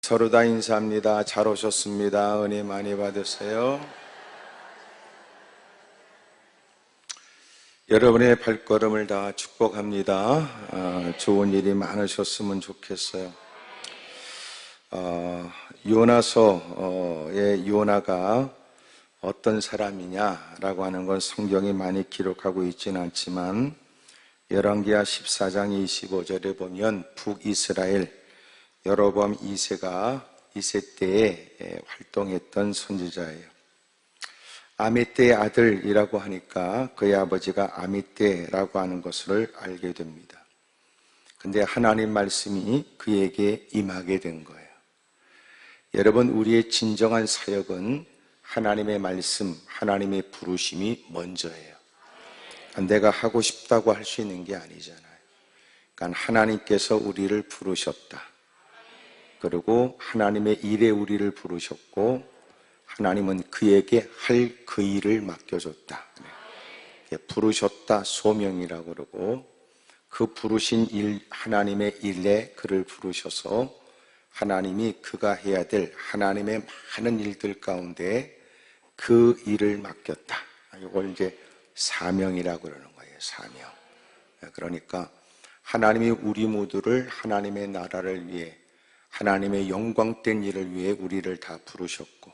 서로 다 인사합니다. 잘 오셨습니다. 은혜 많이 받으세요. 여러분의 발걸음을 다 축복합니다. 좋은 일이 많으셨으면 좋겠어요. 요나서의 요나가 어떤 사람이냐라고 하는 건 성경이 많이 기록하고 있지는 않지만 열왕기하 14장 25절에 보면 북이스라엘 여로보암 2세가 2세 때에 활동했던 선지자예요. 아미떼의 아들이라고 하니까 그의 아버지가 아미떼라고 하는 것을 알게 됩니다. 근데 하나님 말씀이 그에게 임하게 된 거예요. 여러분, 우리의 진정한 사역은 하나님의 말씀, 하나님의 부르심이 먼저예요. 내가 하고 싶다고 할 수 있는 게 아니잖아요. 그러니까 하나님께서 우리를 부르셨다. 그리고 하나님의 일에 우리를 부르셨고 하나님은 그에게 할 그 일을 맡겨줬다. 부르셨다 소명이라고 그러고 그 부르신 일, 하나님의 일에 그를 부르셔서 하나님이 그가 해야 될 하나님의 많은 일들 가운데 그 일을 맡겼다. 이걸 이제 사명이라고 그러는 거예요. 사명. 그러니까 하나님이 우리 모두를 하나님의 나라를 위해 하나님의 영광된 일을 위해 우리를 다 부르셨고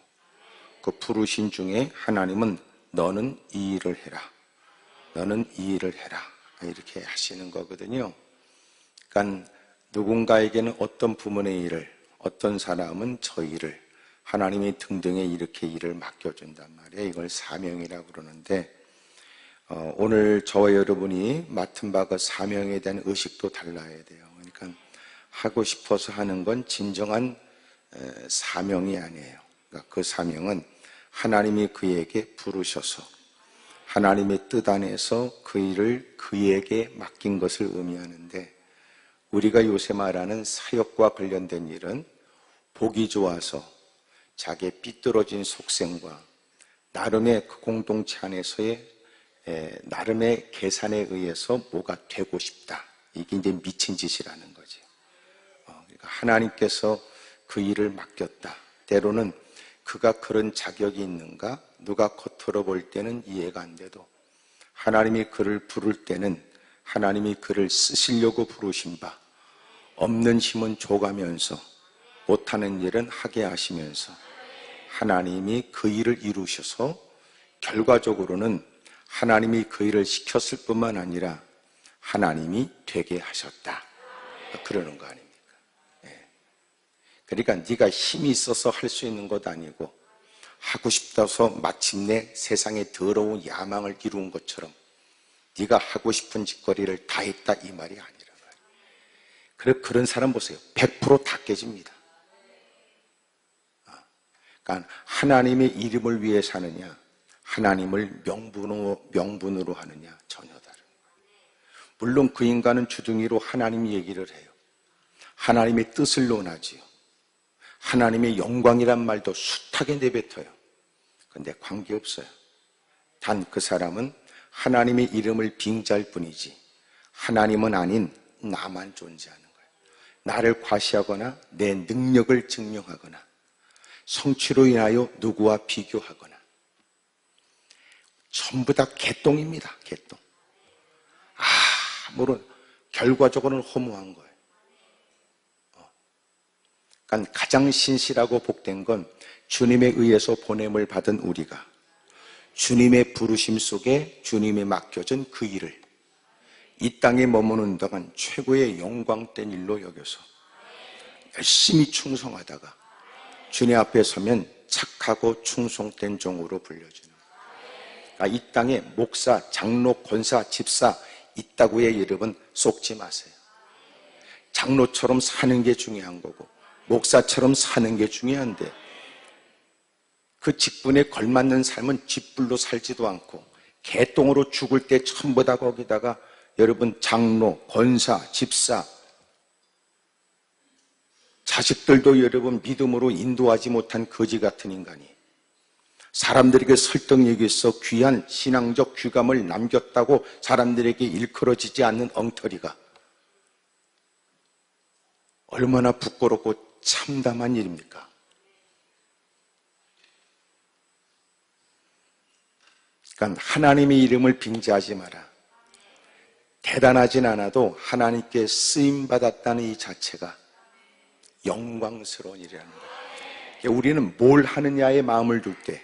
그 부르신 중에 하나님은 너는 이 일을 해라. 너는 이 일을 해라. 이렇게 하시는 거거든요. 그러니까 누군가에게는 어떤 부문의 일을, 어떤 사람은 저 일을, 하나님이 등등에 이렇게 일을 맡겨준단 말이에요. 이걸 사명이라고 그러는데 오늘 저와 여러분이 맡은 바가 사명에 대한 의식도 달라야 돼요. 그러니까 하고 싶어서 하는 건 진정한 사명이 아니에요. 그러니까 그 사명은 하나님이 그에게 부르셔서 하나님의 뜻 안에서 그 일을 그에게 맡긴 것을 의미하는데 우리가 요새 말하는 사역과 관련된 일은 보기 좋아서 자기의 삐뚤어진 속생과 나름의 그 공동체 안에서의 나름의 계산에 의해서 뭐가 되고 싶다. 이게 이제 미친 짓이라는 거죠. 그러니까 하나님께서 그 일을 맡겼다. 때로는 그가 그런 자격이 있는가? 누가 겉으로 볼 때는 이해가 안 돼도 하나님이 그를 부를 때는 하나님이 그를 쓰시려고 부르신 바 없는 힘은 줘가면서 못하는 일은 하게 하시면서 하나님이 그 일을 이루셔서 결과적으로는 하나님이 그 일을 시켰을 뿐만 아니라 하나님이 되게 하셨다. 그러는 거 아닙니까? 그러니까 네가 힘이 있어서 할 수 있는 것 아니고 하고 싶다서 마침내 세상의 더러운 야망을 이룬 것처럼 네가 하고 싶은 짓거리를 다 했다 이 말이 아니라 말이에요. 그런 사람 보세요. 100% 다 깨집니다. 그러니까 하나님의 이름을 위해 사느냐 하나님을 명분으로 하느냐 전혀 다른 거예요. 물론 그 인간은 주둥이로 하나님 얘기를 해요. 하나님의 뜻을 논하지요. 하나님의 영광이란 말도 숱하게 내뱉어요. 그런데 관계없어요. 단 그 사람은 하나님의 이름을 빙자할 뿐이지 하나님은 아닌 나만 존재하는 거예요. 나를 과시하거나 내 능력을 증명하거나 성취로 인하여 누구와 비교하거나 전부 다 개똥입니다. 개똥. 물론 결과적으로는 허무한 거예요. 그러니까 가장 신실하고 복된 건 주님에 의해서 보냄을 받은 우리가 주님의 부르심 속에 주님에 맡겨진 그 일을 이 땅에 머무는 동안 최고의 영광된 일로 여겨서 열심히 충성하다가 주님 앞에 서면 착하고 충성된 종으로 불려지는 그러니까 이 땅에 목사, 장로, 권사, 집사 있다고의 여러분 속지 마세요. 장로처럼 사는 게 중요한 거고 목사처럼 사는 게 중요한데 그 직분에 걸맞는 삶은 쥐뿔로 살지도 않고 개똥으로 죽을 때 전부 다 거기다가 여러분 장로, 권사, 집사 자식들도 여러분 믿음으로 인도하지 못한 거지 같은 인간이 사람들에게 설득력이 있어 귀한 신앙적 귀감을 남겼다고 사람들에게 일컬어지지 않는 엉터리가 얼마나 부끄럽고 참담한 일입니까? 그러니까 하나님의 이름을 빙자하지 마라. 대단하진 않아도 하나님께 쓰임받았다는 이 자체가 영광스러운 일이라는 거예요. 우리는 뭘 하느냐에 마음을 둘 때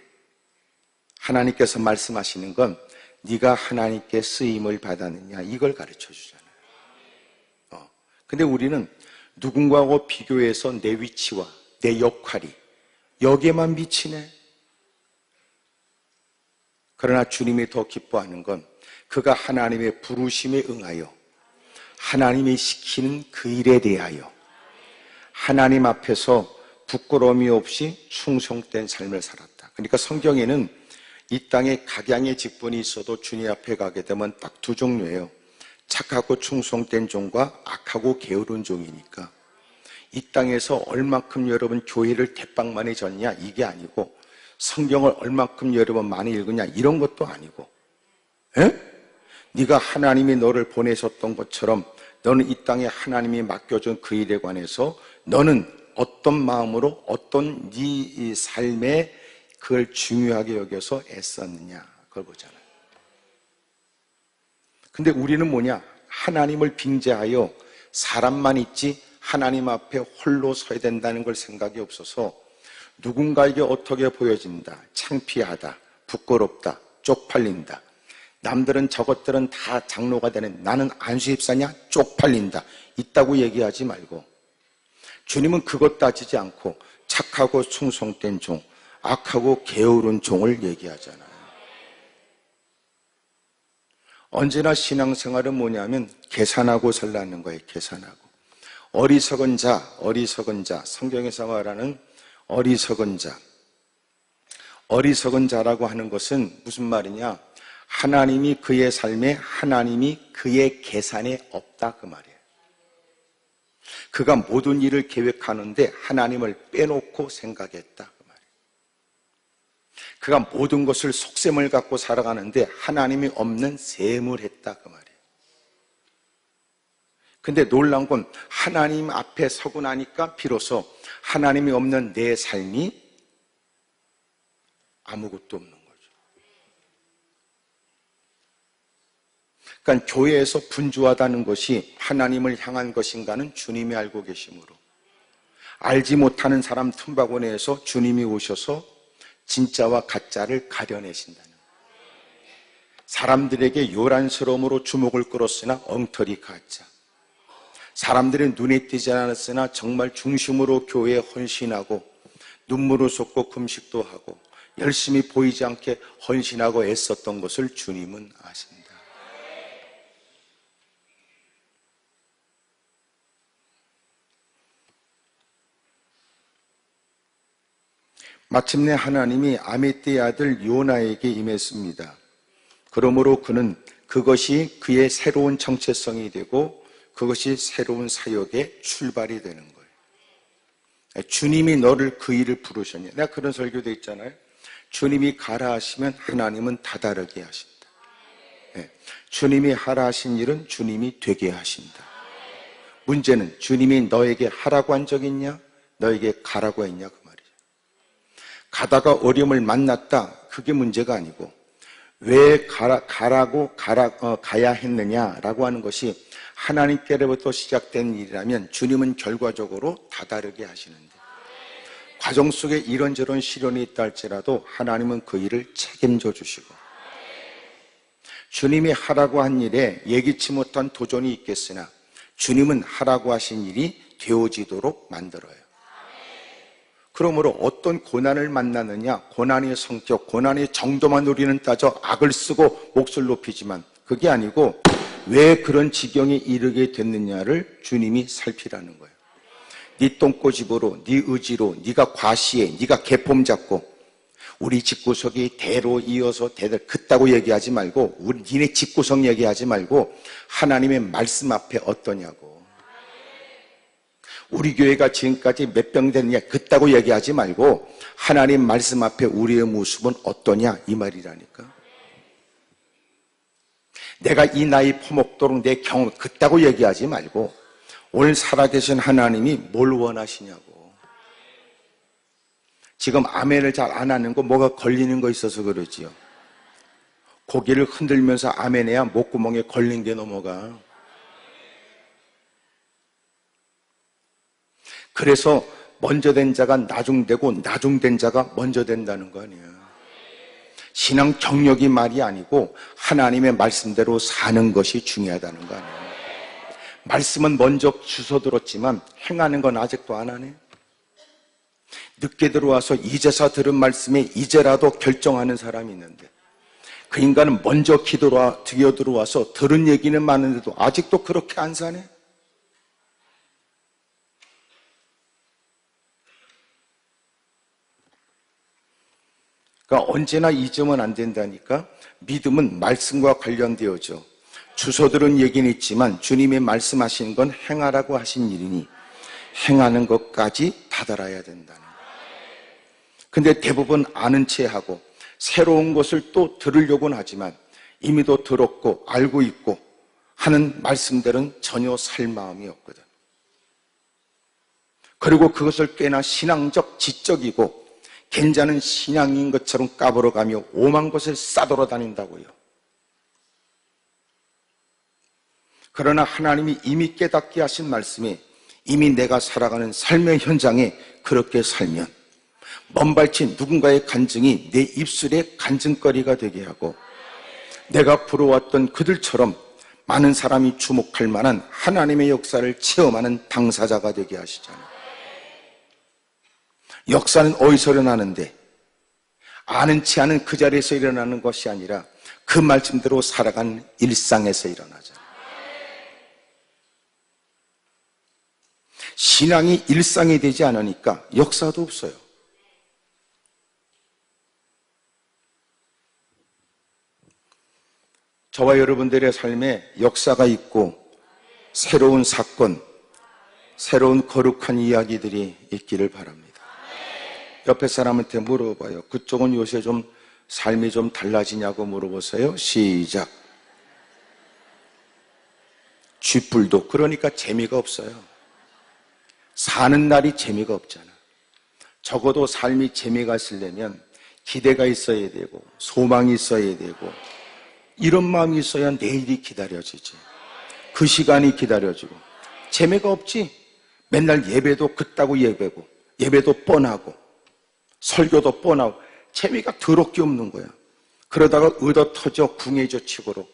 하나님께서 말씀하시는 건 네가 하나님께 쓰임을 받았느냐 이걸 가르쳐 주잖아요. 근데 우리는 누군가하고 비교해서 내 위치와 내 역할이 여기에만 미치네. 그러나 주님이 더 기뻐하는 건 그가 하나님의 부르심에 응하여 하나님이 시키는 그 일에 대하여 하나님 앞에서 부끄러움이 없이 충성된 삶을 살았다. 그러니까 성경에는 이 땅에 각양의 직분이 있어도 주님 앞에 가게 되면 딱 두 종류예요. 착하고 충성된 종과 악하고 게으른 종이니까 이 땅에서 얼만큼 여러분 교회를 대빵 많이 졌냐 이게 아니고 성경을 얼만큼 여러분 많이 읽으냐 이런 것도 아니고 네가 하나님이 너를 보내셨던 것처럼 너는 이 땅에 하나님이 맡겨준 그 일에 관해서 너는 어떤 마음으로 어떤 네 삶에 그걸 중요하게 여겨서 애썼느냐 그걸 보잖아요. 근데 우리는 뭐냐? 하나님을 빙자하여 사람만 있지 하나님 앞에 홀로 서야 된다는 걸 생각이 없어서 누군가에게 어떻게 보여진다, 창피하다, 부끄럽다, 쪽팔린다. 남들은 저것들은 다 장로가 되는 나는 안수집사냐? 쪽팔린다. 있다고 얘기하지 말고 주님은 그것 따지지 않고 착하고 충성된 종, 악하고 게으른 종을 얘기하잖아요. 언제나 신앙생활은 뭐냐면 계산하고 살라는 거예요. 계산하고. 어리석은 자, 성경에서 말하는 어리석은 자. 어리석은 자라고 하는 것은 무슨 말이냐? 하나님이 그의 삶에 하나님이 그의 계산에 없다 그 말이에요. 그가 모든 일을 계획하는데 하나님을 빼놓고 생각했다 그 말이에요. 그가 모든 것을 속셈을 갖고 살아가는데 하나님이 없는 셈을 했다 그 말이에요. 근데 놀라운 건 하나님 앞에 서고 나니까 비로소 하나님이 없는 내 삶이 아무것도 없는 거죠. 그러니까 교회에서 분주하다는 것이 하나님을 향한 것인가는 주님이 알고 계시므로 알지 못하는 사람 틈바구니에서 주님이 오셔서 진짜와 가짜를 가려내신다는 거예요. 사람들에게 요란스러움으로 주목을 끌었으나 엉터리 가짜. 사람들의 눈에 띄지 않았으나 정말 중심으로 교회에 헌신하고 눈물을 쏟고 금식도 하고 열심히 보이지 않게 헌신하고 애썼던 것을 주님은 아신다. 마침내 하나님이 아미떼의 아들 요나에게 임했습니다. 그러므로 그는 그것이 그의 새로운 정체성이 되고 그것이 새로운 사역의 출발이 되는 거예요. 주님이 너를 그 일을 부르셨냐. 내가 그런 설교도 있잖아요. 주님이 가라 하시면 하나님은 다다르게 하신다. 네. 주님이 하라 하신 일은 주님이 되게 하신다. 문제는 주님이 너에게 하라고 한 적 있냐? 너에게 가라고 했냐? 그 말이죠. 가다가 어려움을 만났다. 그게 문제가 아니고 왜 가야 했느냐라고 하는 것이 하나님께로부터 시작된 일이라면 주님은 결과적으로 다다르게 하시는데 과정 속에 이런저런 시련이 있다 할지라도 하나님은 그 일을 책임져 주시고 주님이 하라고 한 일에 예기치 못한 도전이 있겠으나 주님은 하라고 하신 일이 되어지도록 만들어요. 그러므로 어떤 고난을 만나느냐, 고난의 성격, 고난의 정도만 우리는 따져 악을 쓰고 몫을 높이지만 그게 아니고 왜 그런 지경에 이르게 됐느냐를 주님이 살피라는 거예요. 네 똥꼬집으로, 네 의지로, 네가 과시해, 네가 개폼 잡고 우리 집구석이 대로 이어서 대들 그따고 얘기하지 말고 우리 니네 집구석 얘기하지 말고 하나님의 말씀 앞에 어떠냐고. 우리 교회가 지금까지 몇 병 됐냐 그따고 얘기하지 말고 하나님 말씀 앞에 우리의 모습은 어떠냐 이 말이라니까. 내가 이 나이 퍼먹도록 내 경험 그따고 얘기하지 말고 오늘 살아계신 하나님이 뭘 원하시냐고. 지금 아멘을 잘 안 하는 거 뭐가 걸리는 거 있어서 그러지요. 고개를 흔들면서 아멘해야 목구멍에 걸린 게 넘어가. 그래서 먼저 된 자가 나중되고 나중된 자가 먼저 된다는 거 아니야. 신앙 경력이 말이 아니고 하나님의 말씀대로 사는 것이 중요하다는 거 아니야. 말씀은 먼저 주워 들었지만 행하는 건 아직도 안 하네. 늦게 들어와서 이제서 들은 말씀에 이제라도 결정하는 사람이 있는데 그 인간은 먼저 기어 들어와서 들은 얘기는 많은데도 아직도 그렇게 안 사네. 그러니까 언제나 잊으면 안 된다니까. 믿음은 말씀과 관련되어져. 주워 들은 얘기는 있지만 주님이 말씀하신 건 행하라고 하신 일이니 행하는 것까지 다달아야 된다는 거예요. 근데 대부분 아는 채 하고 새로운 것을 또 들으려고는 하지만 이미도 들었고 알고 있고 하는 말씀들은 전혀 살 마음이 없거든. 그리고 그것을 꽤나 신앙적 지적이고 괜찮은 신앙인 것처럼 까불어가며 오만 것을 싸돌아 다닌다고요. 그러나 하나님이 이미 깨닫게 하신 말씀이 이미 내가 살아가는 삶의 현장에 그렇게 살면 먼발치 누군가의 간증이 내 입술에 간증거리가 되게 하고 내가 부러웠던 그들처럼 많은 사람이 주목할 만한 하나님의 역사를 체험하는 당사자가 되게 하시잖아요. 역사는 어디서 일어나는데 아는 체 않은 그 자리에서 일어나는 것이 아니라 그 말씀대로 살아가는 일상에서 일어나잖아요. 신앙이 일상이 되지 않으니까 역사도 없어요. 저와 여러분들의 삶에 역사가 있고 새로운 사건, 새로운 거룩한 이야기들이 있기를 바랍니다. 옆에 사람한테 물어봐요. 그쪽은 요새 좀 삶이 좀 달라지냐고 물어보세요. 시작. 쥐뿔도. 그러니까 재미가 없어요. 사는 날이 재미가 없잖아. 적어도 삶이 재미가 있으려면 기대가 있어야 되고 소망이 있어야 되고 이런 마음이 있어야 내일이 기다려지지. 그 시간이 기다려지고. 재미가 없지. 맨날 예배도 그따구 예배고 예배도 뻔하고 설교도 뻔하고 재미가 더럽게 없는 거야. 그러다가 얻어 터져 궁예저 치고로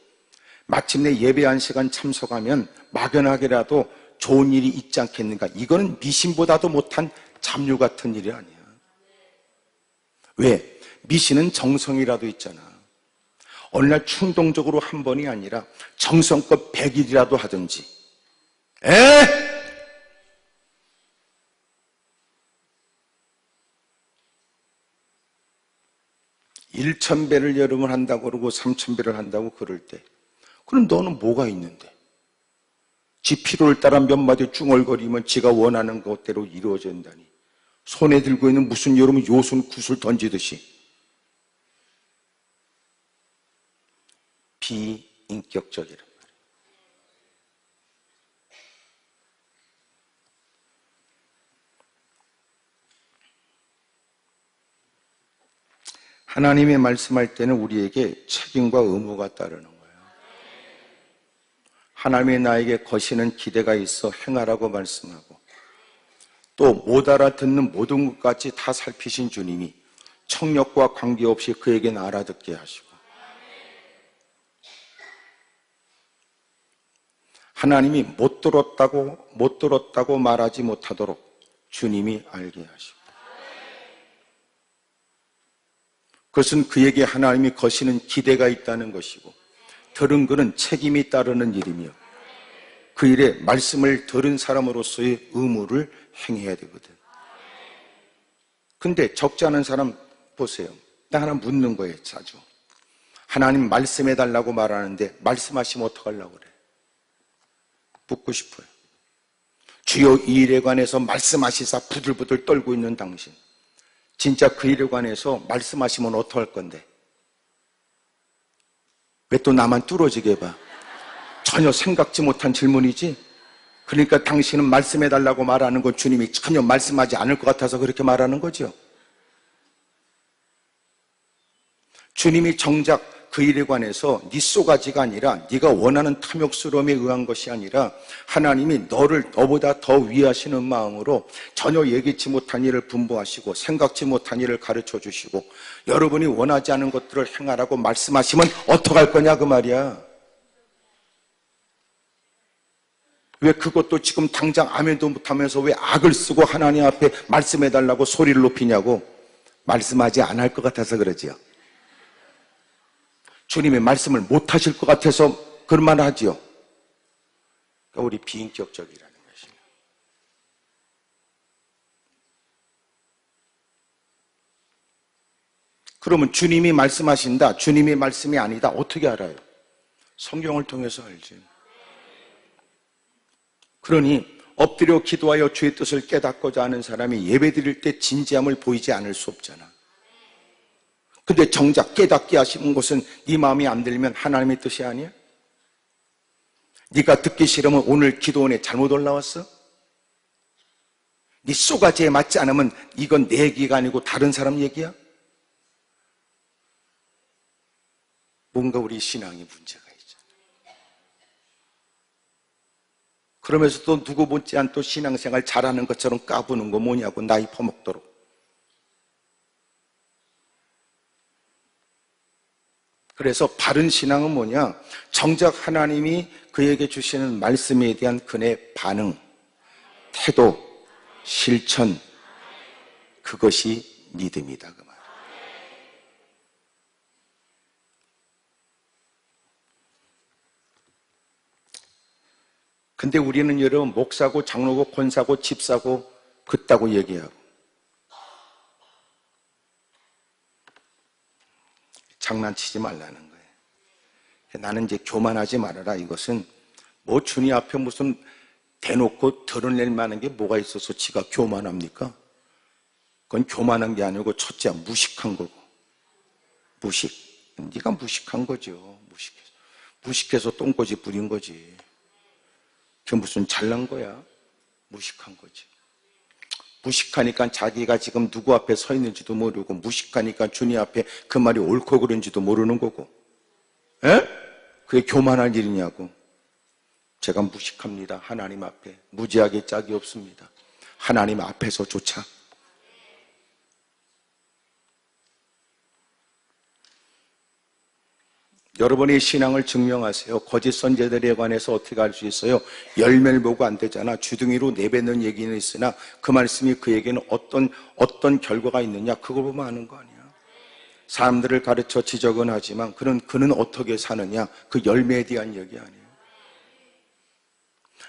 마침내 예배 한 시간 참석하면 막연하게라도 좋은 일이 있지 않겠는가. 이거는 미신보다도 못한 잡류 같은 일이 아니야. 왜? 미신은 정성이라도 있잖아. 어느 날 충동적으로 한 번이 아니라 정성껏 100일이라도 하든지. 1000배를 여러분 한다고 그러고 3000배를 한다고 그럴 때 그럼 너는 뭐가 있는데? 지 필요를 따라 몇 마디 중얼거리면 지가 원하는 것대로 이루어진다니. 손에 들고 있는 무슨 여러분 요순 굿을 던지듯이. 비인격적이란 말이에요. 하나님의 말씀할 때는 우리에게 책임과 의무가 따르는 거예요. 하나님이 나에게 거시는 기대가 있어 행하라고 말씀하고 또 못 알아듣는 모든 것까지 다 살피신 주님이 청력과 관계없이 그에게는 알아듣게 하시고 하나님이 못 들었다고 말하지 못하도록 주님이 알게 하시고 그것은 그에게 하나님이 거시는 기대가 있다는 것이고 들은 그는 책임이 따르는 일이며 그 일에 말씀을 들은 사람으로서의 의무를 행해야 되거든. 근데 적지 않은 사람 보세요. 나 하나 묻는 거예요. 자주. 하나님 말씀해달라고 말하는데 말씀하시면 어떡하려고 그래? 묻고 싶어요. 주요 이 일에 관해서 말씀하시사 부들부들 떨고 있는 당신, 진짜 그 일에 관해서 말씀하시면 어떡할 건데? 왜 또 나만 뚫어지게 봐? 전혀 생각지 못한 질문이지? 그러니까 당신은 말씀해달라고 말하는 건 주님이 전혀 말씀하지 않을 것 같아서 그렇게 말하는 거죠. 주님이 정작 그 일에 관해서 네 쏘가지가 아니라 네가 원하는 탐욕스러움에 의한 것이 아니라 하나님이 너를 너보다 더 위하시는 마음으로 전혀 예기치 못한 일을 분부하시고 생각지 못한 일을 가르쳐 주시고 여러분이 원하지 않은 것들을 행하라고 말씀하시면 어떡할 거냐 그 말이야. 왜 그것도 지금 당장 아멘도 못하면서 왜 악을 쓰고 하나님 앞에 말씀해달라고 소리를 높이냐고. 말씀하지 않을 것 같아서 그러지요. 주님의 말씀을 못하실 것 같아서 그런 말을 하지요. 그러니까 우리 비인격적이라는 것이에요. 그러면 주님이 말씀하신다, 주님의 말씀이 아니다, 어떻게 알아요? 성경을 통해서 알지. 그러니 엎드려 기도하여 주의 뜻을 깨닫고자 하는 사람이 예배드릴 때 진지함을 보이지 않을 수 없잖아. 근데 정작 깨닫게 하시는 것은 네 마음이 안 들면 하나님의 뜻이 아니야? 네가 듣기 싫으면 오늘 기도원에 잘못 올라왔어? 네 쏘가지에 맞지 않으면 이건 내 얘기가 아니고 다른 사람 얘기야? 뭔가 우리 신앙에 문제가 있잖아. 그러면서 또 누구 못지않게 또 신앙생활 잘하는 것처럼 까부는 거 뭐냐고 나이 퍼먹도록. 그래서 바른 신앙은 뭐냐? 정작 하나님이 그에게 주시는 말씀에 대한 그의 반응, 태도, 실천, 그것이 믿음이다 그 말. 근데 우리는 여러분 목사고 장로고 권사고 집사고 그따고 얘기하고 장난치지 말라는 거예요. 나는 이제 교만하지 말아라. 이것은 뭐 주님 앞에 무슨 대놓고 드러낼 만한 게 뭐가 있어서 지가 교만합니까? 그건 교만한 게 아니고 첫째야 무식한 거고. 무식. 네가 무식한 거죠. 무식해서 똥꼬지 부린 거지. 그게 무슨 잘난 거야? 무식한 거지. 무식하니까 자기가 지금 누구 앞에 서 있는지도 모르고 무식하니까 주님 앞에 그 말이 옳고 그른지도 모르는 거고. 에? 그게 교만할 일이냐고. 제가 무식합니다. 하나님 앞에 무지하게 짝이 없습니다. 하나님 앞에서조차. 여러분의 신앙을 증명하세요. 거짓 선지자들에 관해서 어떻게 알 수 있어요? 열매를 보고 안 되잖아. 주둥이로 내뱉는 얘기는 있으나 그 말씀이 그에게는 어떤 결과가 있느냐 그걸 보면 아는 거 아니야. 사람들을 가르쳐 지적은 하지만 그는 어떻게 사느냐 그 열매에 대한 얘기 아니에요.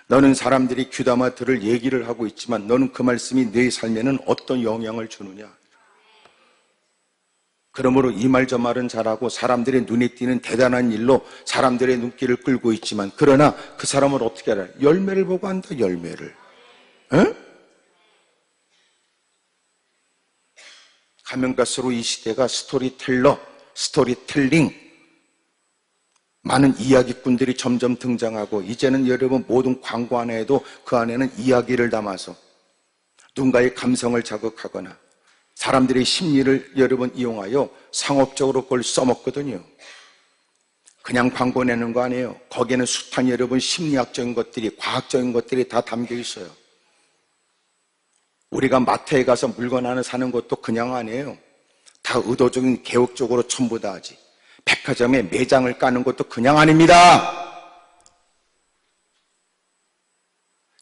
너는 사람들이 귀담아 들을 얘기를 하고 있지만 너는 그 말씀이 내 삶에는 어떤 영향을 주느냐. 그러므로 이 말 저 말은 잘하고 사람들의 눈에 띄는 대단한 일로 사람들의 눈길을 끌고 있지만 그러나 그 사람을 어떻게 알아요? 열매를 보고 한다. 열매를. 에? 가면 갈수록 이 시대가 스토리텔링 많은 이야기꾼들이 점점 등장하고 이제는 여러분 모든 광고 안에도 그 안에는 이야기를 담아서 누군가의 감성을 자극하거나 사람들의 심리를 여러분 이용하여 상업적으로 그걸 써먹거든요. 그냥 광고 내는 거 아니에요. 거기에는 숱한 여러분 심리학적인 것들이 과학적인 것들이 다 담겨 있어요. 우리가 마트에 가서 물건 하나 사는 것도 그냥 아니에요. 다 의도적인 개혁적으로 전부 다 하지. 백화점에 매장을 까는 것도 그냥 아닙니다.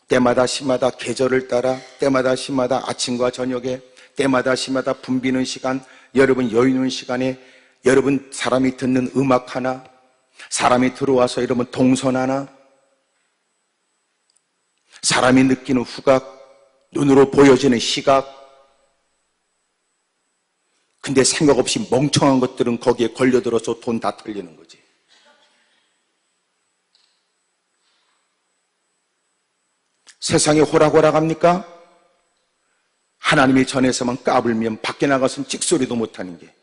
때마다 시마다 계절을 따라 때마다 시마다 아침과 저녁에 때마다 시마다 붐비는 시간, 여러분 여유 있는 시간에 여러분 사람이 듣는 음악 하나, 사람이 들어와서 여러분 동선 하나, 사람이 느끼는 후각, 눈으로 보여지는 시각. 근데 생각 없이 멍청한 것들은 거기에 걸려들어서 돈 다 털리는 거지. 세상에 호락호락합니까? 하나님이 전에서만 까불면 밖에 나가서는 찍소리도 못하는 게.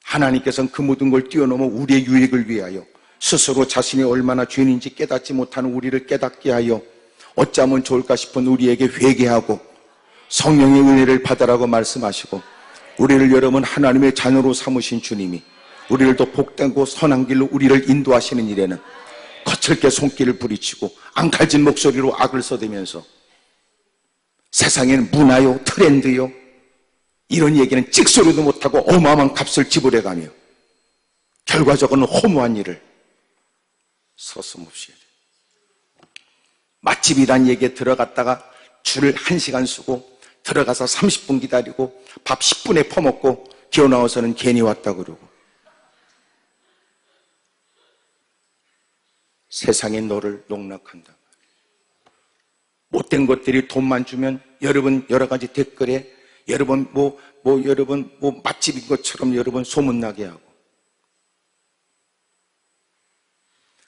하나님께서는 그 모든 걸 뛰어넘어 우리의 유익을 위하여 스스로 자신이 얼마나 죄인인지 깨닫지 못하는 우리를 깨닫게 하여 어쩌면 좋을까 싶은 우리에게 회개하고 성령의 은혜를 받으라고 말씀하시고 우리를 여러분 하나님의 자녀로 삼으신 주님이 우리를 더 복되고 선한 길로 우리를 인도하시는 일에는 거칠게 손길을 부리치고 앙칼진 목소리로 악을 써대면서 세상에는 문화요 트렌드요 이런 얘기는 찍소리도 못하고 어마어마한 값을 지불해가며 결과적으로는 허무한 일을 서슴없이 해야 돼. 맛집이란 얘기에 들어갔다가 줄을 1시간 쓰고 들어가서 30분 기다리고 밥 10분에 퍼먹고 기어 나와서는 괜히 왔다 그러고 세상에 너를 농락한다. 못된 것들이 돈만 주면 여러분 여러 가지 댓글에 여러분 여러분 맛집인 것처럼 여러분 소문나게 하고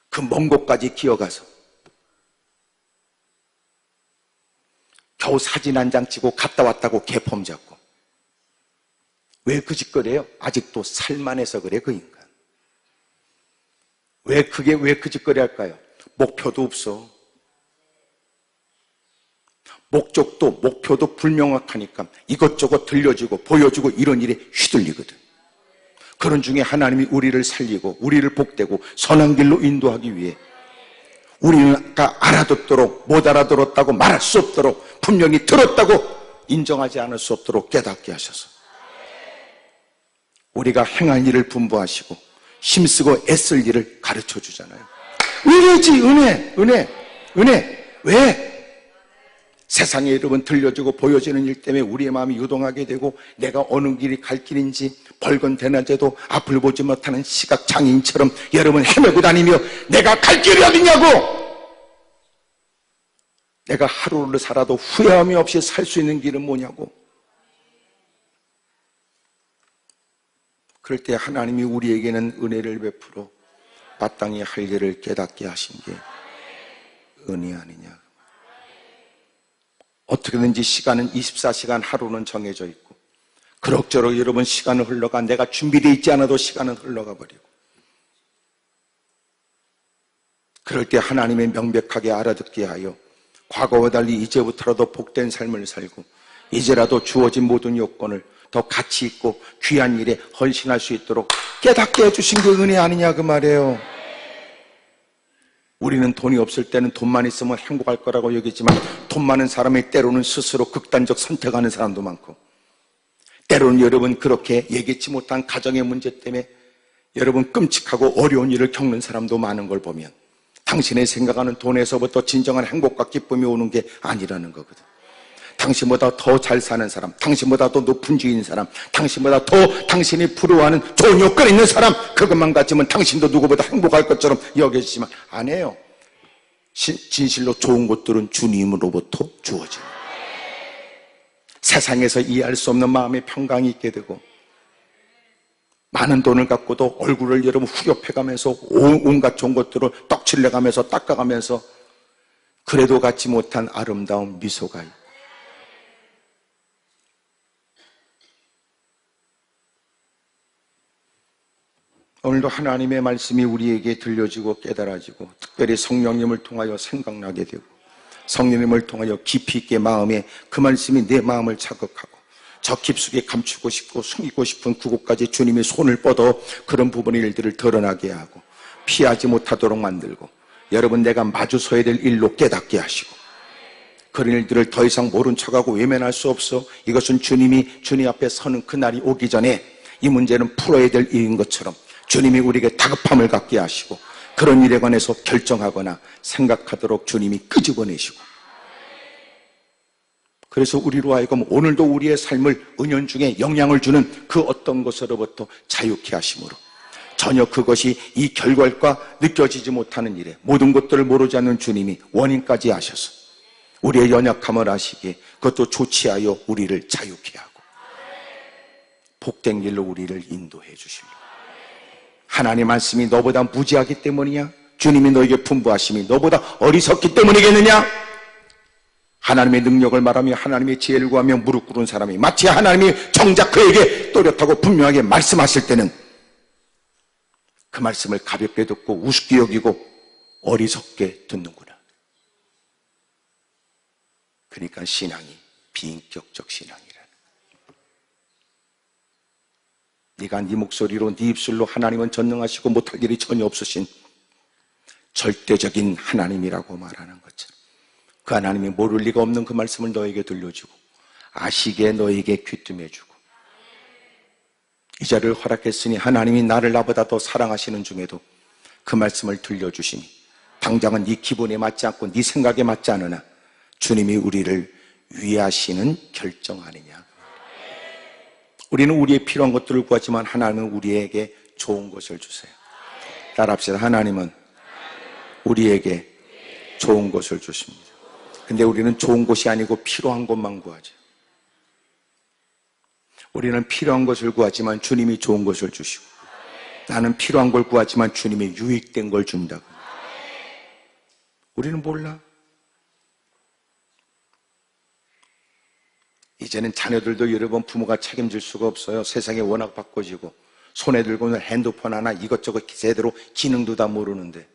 그 먼 곳까지 기어가서 겨우 사진 한 장 찍고 갔다 왔다고 개폼 잡고 왜 그 짓거려요? 아직도 살만해서 그래 그 인간. 왜 그 짓거리 할까요? 목표도 없어. 목표도 불명확하니까 이것저것 들려주고 보여주고 이런 일에 휘둘리거든. 그런 중에 하나님이 우리를 살리고 우리를 복되고 선한 길로 인도하기 위해 우리는 아까 알아듣도록 못 알아들었다고 말할 수 없도록 분명히 들었다고 인정하지 않을 수 없도록 깨닫게 하셔서 우리가 행할 일을 분부하시고 힘쓰고 애쓸 일을 가르쳐 주잖아요. 은혜지 은혜. 왜? 세상에 여러분 들려주고 보여지는 일 때문에 우리의 마음이 유동하게 되고 내가 어느 길이 갈 길인지 벌건 대낮에도 앞을 보지 못하는 시각장애인처럼 여러분 헤매고 다니며 내가 갈 길이 어디냐고, 내가 하루를 살아도 후회함이 없이 살 수 있는 길은 뭐냐고. 그럴 때 하나님이 우리에게는 은혜를 베풀어 마땅히 할 일을 깨닫게 하신 게 은혜 아니냐. 어떻게든지 시간은 24시간 하루는 정해져 있고 그럭저럭 여러분 시간은 흘러가 내가 준비되어 있지 않아도 시간은 흘러가 버리고 그럴 때 하나님의 명백하게 알아듣게 하여 과거와 달리 이제부터라도 복된 삶을 살고 이제라도 주어진 모든 요건을 더 가치 있고 귀한 일에 헌신할 수 있도록 깨닫게 해주신 게 은혜 아니냐 그 말이에요. 우리는 돈이 없을 때는 돈만 있으면 행복할 거라고 여기지만 돈 많은 사람이 때로는 스스로 극단적 선택하는 사람도 많고 때로는 여러분 그렇게 예기치 못한 가정의 문제 때문에 여러분 끔찍하고 어려운 일을 겪는 사람도 많은 걸 보면 당신의 생각하는 돈에서부터 진정한 행복과 기쁨이 오는 게 아니라는 거거든. 당신보다 더 잘 사는 사람, 당신보다 더 높은 지위인 사람, 당신보다 더 당신이 부러워하는 좋은 요건 있는 사람, 그것만 가지면 당신도 누구보다 행복할 것처럼 여겨지지만 아니에요. 진실로 좋은 것들은 주님으로부터 주어져요. 세상에서 이해할 수 없는 마음의 평강이 있게 되고 많은 돈을 갖고도 얼굴을 여러분 후렵해가면서 온갖 좋은 것들을 떡칠내가면서 닦아가면서 그래도 갖지 못한 아름다운 미소가 있고 오늘도 하나님의 말씀이 우리에게 들려지고 깨달아지고 특별히 성령님을 통하여 생각나게 되고 성령님을 통하여 깊이 있게 마음에 그 말씀이 내 마음을 자극하고 저 깊숙이 감추고 싶고 숨기고 싶은 그곳까지 주님이 손을 뻗어 그런 부분의 일들을 드러나게 하고 피하지 못하도록 만들고 여러분 내가 마주서야 될 일로 깨닫게 하시고 그런 일들을 더 이상 모른 척하고 외면할 수 없어 이것은 주님이 주님 앞에 서는 그날이 오기 전에 이 문제는 풀어야 될 일인 것처럼 주님이 우리에게 다급함을 갖게 하시고 그런 일에 관해서 결정하거나 생각하도록 주님이 끄집어내시고 그래서 우리로 하여금 오늘도 우리의 삶을 은연중에 영향을 주는 그 어떤 것으로부터 자유케 하심으로 전혀 그것이 이 결과가 느껴지지 못하는 일에 모든 것들을 모르지 않는 주님이 원인까지 하셔서 우리의 연약함을 아시기에 그것도 조치하여 우리를 자유케 하고 복된 길로 우리를 인도해 주십니다. 하나님 말씀이 너보다 무지하기 때문이냐? 주님이 너에게 분부하심이 너보다 어리석기 때문이겠느냐? 하나님의 능력을 말하며 하나님의 지혜를 구하며 무릎 꿇은 사람이 마치 하나님이 정작 그에게 또렷하고 분명하게 말씀하실 때는 그 말씀을 가볍게 듣고 우습게 여기고 어리석게 듣는구나. 그러니까 신앙이 비인격적 신앙이라는. 네가 네 목소리로 네 입술로 하나님은 전능하시고 못할 일이 전혀 없으신 절대적인 하나님이라고 말하는 것처럼 그 하나님이 모를 리가 없는 그 말씀을 너에게 들려주고 아시기에 너에게 귀뜸해주고 이 자리를 허락했으니 하나님이 나를 나보다 더 사랑하시는 중에도 그 말씀을 들려주시니 당장은 네 기분에 맞지 않고 네 생각에 맞지 않으나 주님이 우리를 위하시는 결정 아니냐. 우리는 우리의 필요한 것들을 구하지만 하나님은 우리에게 좋은 것을 주세요. 따라합시다. 하나님은 우리에게 좋은 것을 주십니다. 근데 우리는 좋은 것이 아니고 필요한 것만 구하죠. 우리는 필요한 것을 구하지만 주님이 좋은 것을 주시고 나는 필요한 걸 구하지만 주님이 유익된 걸 준다고. 우리는 몰라. 이제는 자녀들도 여러분 부모가 책임질 수가 없어요. 세상이 워낙 바꿔지고 손에 들고 있는 핸드폰 하나 이것저것 제대로 기능도 다 모르는데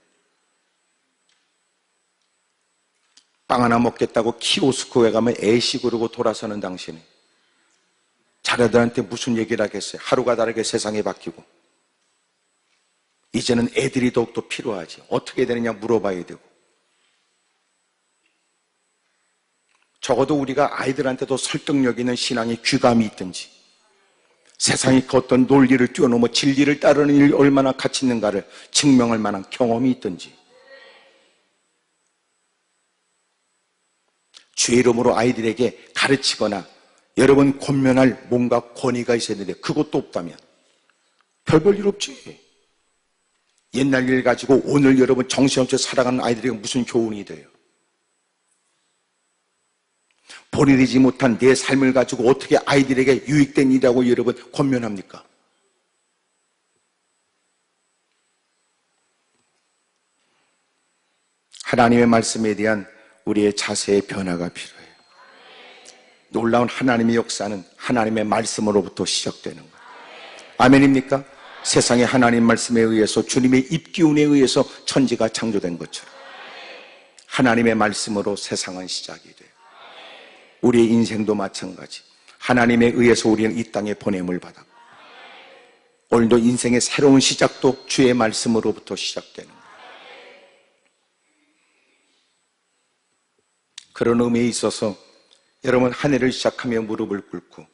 빵 하나 먹겠다고 키오스크에 가면 애시 그러고 돌아서는 당신이 자녀들한테 무슨 얘기를 하겠어요. 하루가 다르게 세상이 바뀌고 이제는 애들이 더욱더 필요하지. 어떻게 되느냐 물어봐야 되고 적어도 우리가 아이들한테도 설득력 있는 신앙의 귀감이 있든지 세상이 그 어떤 논리를 뛰어넘어 진리를 따르는 일이 얼마나 가치 있는가를 증명할 만한 경험이 있든지 주의 이름으로 아이들에게 가르치거나 여러분 권면할 뭔가 권위가 있어야 되는데 그것도 없다면 별 볼 일 없지. 옛날 일 가지고 오늘 여러분 정신없이 살아가는 아이들에게 무슨 교훈이 돼요? 본인이지 못한 내 삶을 가지고 어떻게 아이들에게 유익된 일이라고 여러분 권면합니까? 하나님의 말씀에 대한 우리의 자세의 변화가 필요해요. 놀라운 하나님의 역사는 하나님의 말씀으로부터 시작되는 거예요. 아멘입니까? 세상에 하나님 말씀에 의해서 주님의 입기운에 의해서 천지가 창조된 것처럼 하나님의 말씀으로 세상은 시작이 돼요. 우리의 인생도 마찬가지. 하나님에 의해서 우리는 이 땅에 보냄을 받았고 오늘도 인생의 새로운 시작도 주의 말씀으로부터 시작되는 거예요. 그런 의미에 있어서 여러분 한 해를 시작하며 무릎을 꿇고